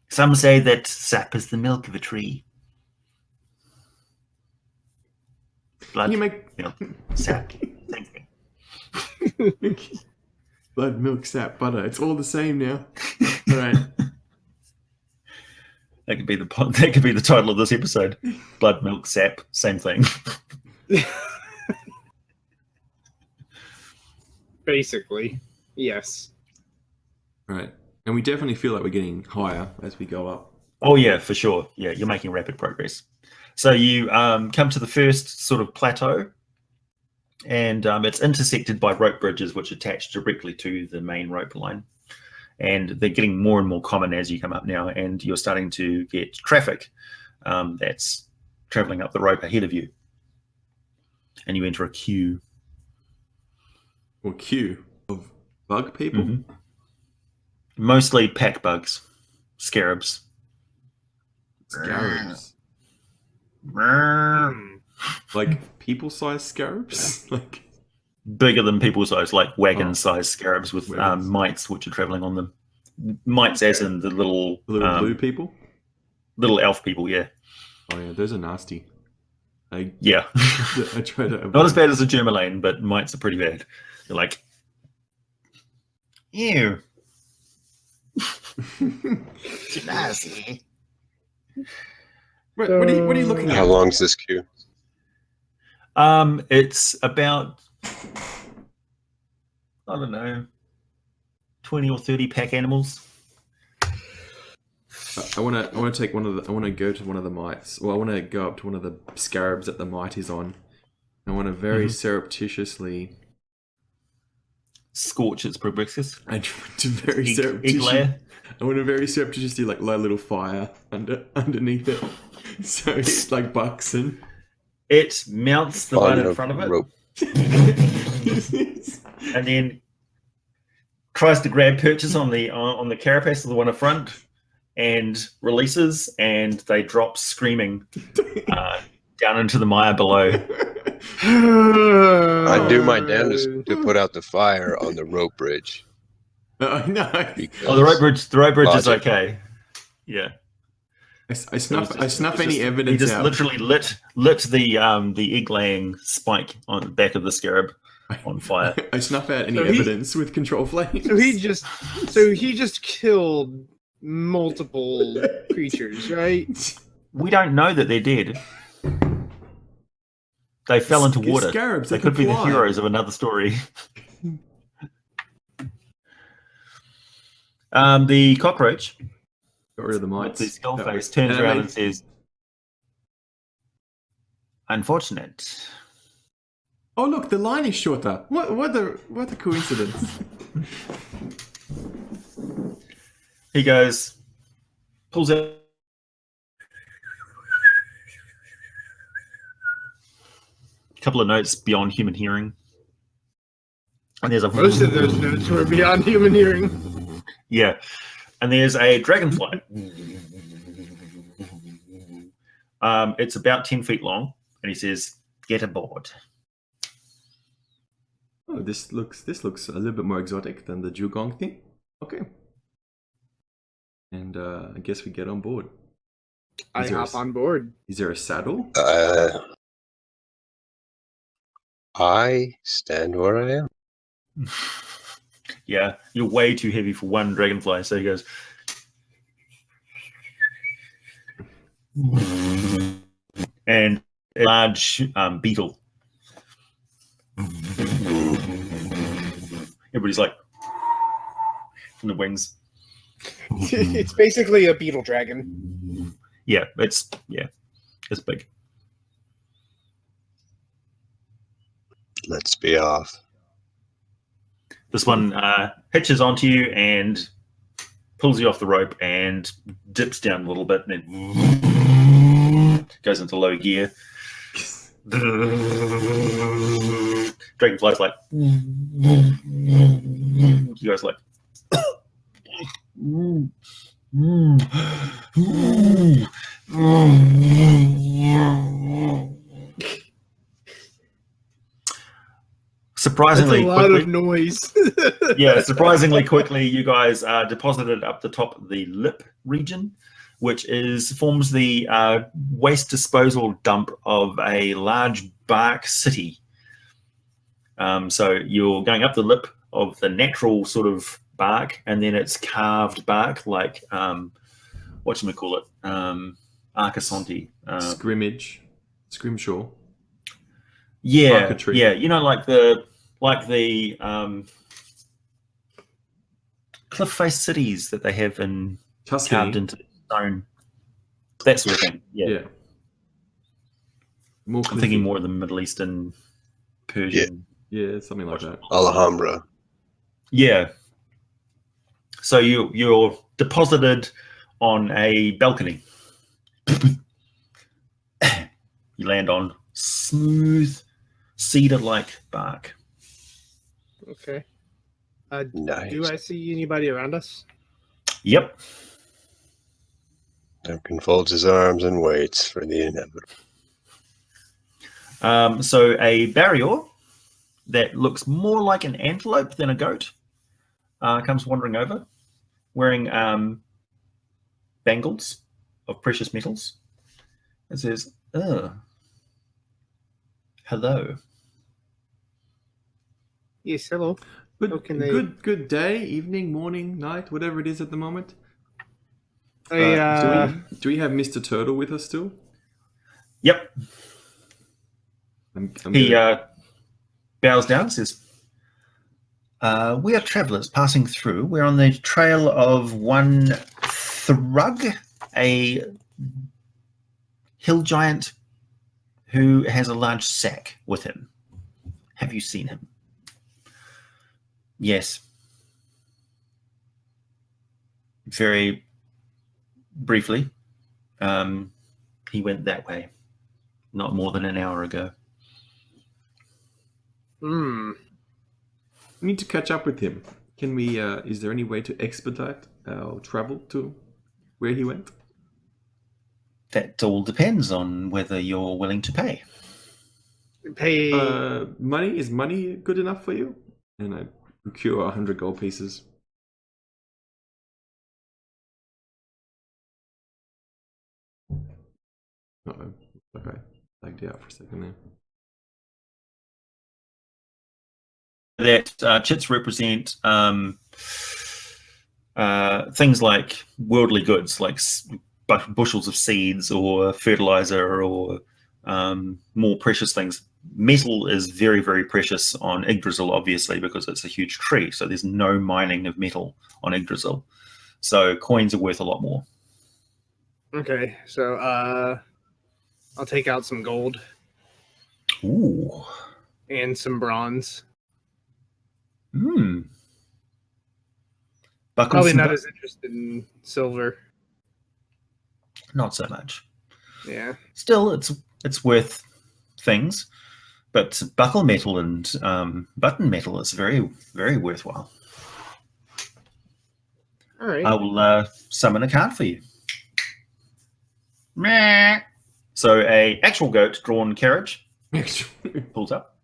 Some say that sap is the milk of a tree. Blood, You make milk, sap, same thing. blood, milk, sap, butter. It's all the same now. All right. That could be the title of this episode. Blood, milk, sap, same thing. Basically, yes. Right. And we definitely feel like we're getting higher as we go up. Oh yeah, for sure. Yeah, you're making rapid progress. So you come to the first sort of plateau, and it's intersected by rope bridges which attach directly to the main rope line. And they're getting more and more common as you come up now, and you're starting to get traffic that's traveling up the rope ahead of you. And you enter a queue. Or queue of bug people. Mm-hmm. Mostly pack bugs, scarabs. Scarabs. Mm. Like people-sized scarabs? Like Bigger than people size, like wagon-sized scarabs with Wagons. mites which are traveling on them. Mites as in the little blue people? little elf people, yeah. Oh yeah, those are nasty. Yeah. I try to avoid. Not as bad as a Germaline, but mites are pretty bad. They're like, ew. Nasty. What are you looking at? How long's this queue? It's about, I don't know, 20 or 30 pack animals. I want to take one of the. I want to go to one of the mites. Well, I want to go up to one of the scarabs that the mite is on. I want to very surreptitiously. Scorch its proboscis. I want to very surreptitiously. I want to very surreptitiously like light a little fire underneath it, so it like bucks and. It mounts the one in front of it, Rope. and then tries to grab purchase on the carapace of the one in front, and releases, and they drop screaming down into the mire below. I do my damnedest to put out the fire on the rope bridge. No. Oh, the rope bridge. The rope bridge is Logic. okay. Yeah. I snuff any evidence He just out. literally lit the egg-laying spike on the back of the scarab on fire. I snuff out any So he- evidence with control flames. So he just killed multiple creatures, right? We don't know that they're dead. They fell into water. Scarabs, They could be the heroes of another story. The cockroach, Got rid of the with mites. the skull face, turns And around they- and says, "Unfortunate." Oh look, the line is shorter. What a coincidence. He goes, pulls out a couple of notes beyond human hearing. And there's a Most of those notes were beyond human hearing. yeah, and there's a dragonfly. It's about 10 feet long, and he says, "Get aboard." Oh, this looks a little bit more exotic than the dugong thing. Okay. And I guess we get on board. I hop on board. Is there a saddle? I stand where I am. Yeah, you're way too heavy for one dragonfly, so he goes. And a large beetle. Everybody's like, from the wings. It's basically a beetle dragon. Yeah, it's big. Let's be off. This one hitches onto you and pulls you off the rope and dips down a little bit and then goes into low gear. Dragonfly's like, you guys like, That's a Surprisingly lot quickly, of noise. yeah, surprisingly quickly, you guys are deposited up the top of the lip region, which forms the waste disposal dump of a large bark city. So you're going up the lip of the natural sort of bark, and then it's carved bark, like whatchamacallit, Archer Stent. Scrimshaw. Yeah, Architrave. yeah, you know, like the cliff face cities that they have in carved Tuscany. into stone, that sort of thing. Yeah, Yeah. More I'm cliffy. thinking more of the Middle Eastern, Persian. Yeah, something like that. Alhambra. Yeah. So you're deposited on a balcony. You land on smooth cedar-like bark. Okay. Nice. Do I see anybody around us? Yep. Duncan folds his arms and waits for the inevitable. So a barrier that looks more like an antelope than a goat comes wandering over, wearing bangles of precious metals. It says, hello. Yes, hello. Good, How can they- good day, evening, morning, night, whatever it is at the moment. I, Do we have Mr. Turtle with us still? Yep. I'm He gonna- bows down and says, we are travelers passing through. We're on the trail of one Thrug, a hill giant who has a large sack with him. Have you seen him? Yes. Very briefly. He went that way not more than an hour ago. we need to catch up with him. Can we? Is there any way to expedite our travel to where he went? That all depends on whether you're willing to pay. pay. Money, is money good enough for you? And I procure 100 gold pieces. Uh-oh. Okay. Lagged out for a second there. That chits represent things like worldly goods, like bushels of seeds or fertilizer or more precious things. Metal is very, very precious on Yggdrasil, obviously, because it's a huge tree. So there's no mining of metal on Yggdrasil. So coins are worth a lot more. Okay, so I'll take out some gold Ooh. and some bronze. Buckles Probably and not as interested in silver. not so much. Yeah. Still, it's worth things, but buckle metal and button metal is very, very worthwhile. All right. I will summon a card for you. Meh. So a actual goat drawn carriage pulls up.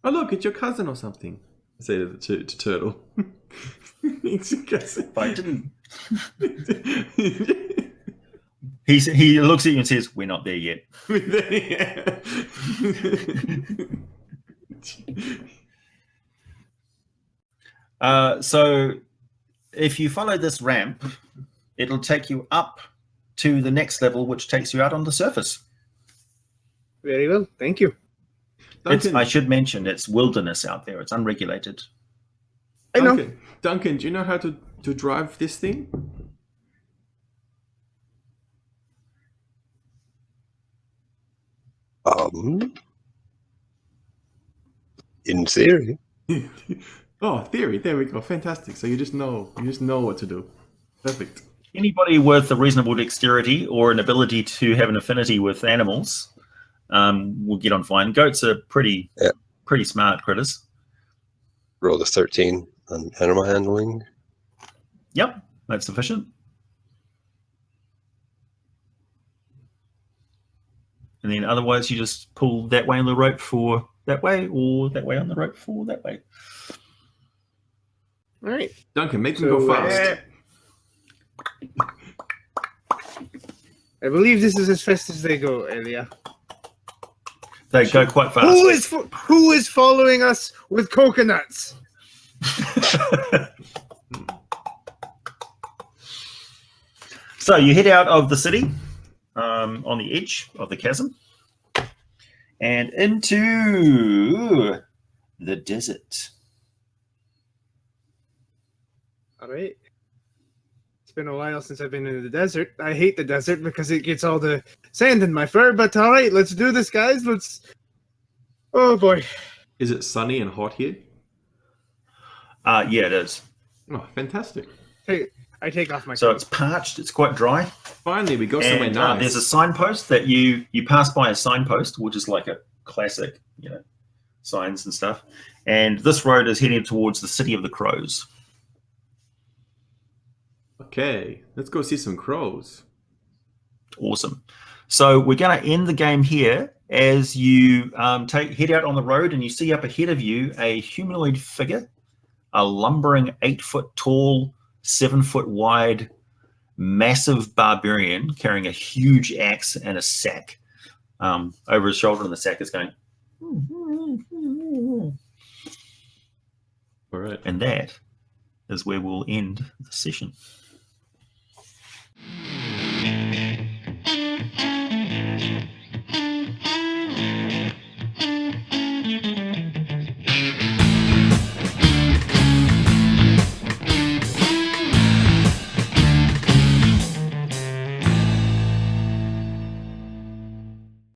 Oh look, it's your cousin or something. I say to Turtle. It's your cousin. If I didn't. He looks at you and says, "We're not there yet." So if you follow this ramp, it'll take you up to the next level, which takes you out on the surface. Very well. Thank you. I should mention it's wilderness out there. It's unregulated. I know. Duncan, do you know how to drive this thing? In theory. Oh, theory. There we go. Fantastic. So you just know what to do. Perfect. Anybody with a reasonable dexterity or an ability to have an affinity with animals will get on fine. Goats are pretty smart critters. Roll a 13. And animal handling. Yep, that's sufficient. And then otherwise, you just pull that way on the rope for that way, or that way on the rope for that way. All right. Duncan, make them go fast. I believe this is as fast as they go, Elia. They go quite fast. Who is following us with coconuts? So you head out of the city on the edge of the chasm and into the desert. All right. It's been a while since I've been in the desert. I hate the desert because it gets all the sand in my fur, but all right, let's do this, guys. Let's... Oh, boy. Is it sunny and hot here? Yeah, it is. Oh, fantastic. Hey, I take off my So coat. it's parched. It's quite dry. Finally, we got somewhere And nice. there's a signpost that you pass by a signpost, which is like a classic, signs and stuff. And this road is heading towards the city of the crows. Okay, let's go see some crows. Awesome. So we're going to end the game here as you head out on the road and you see up ahead of you a humanoid figure, a lumbering 8-foot tall, 7-foot wide, massive barbarian carrying a huge axe and a sack over his shoulder, and the sack is going. All right. And that is where we'll end the session.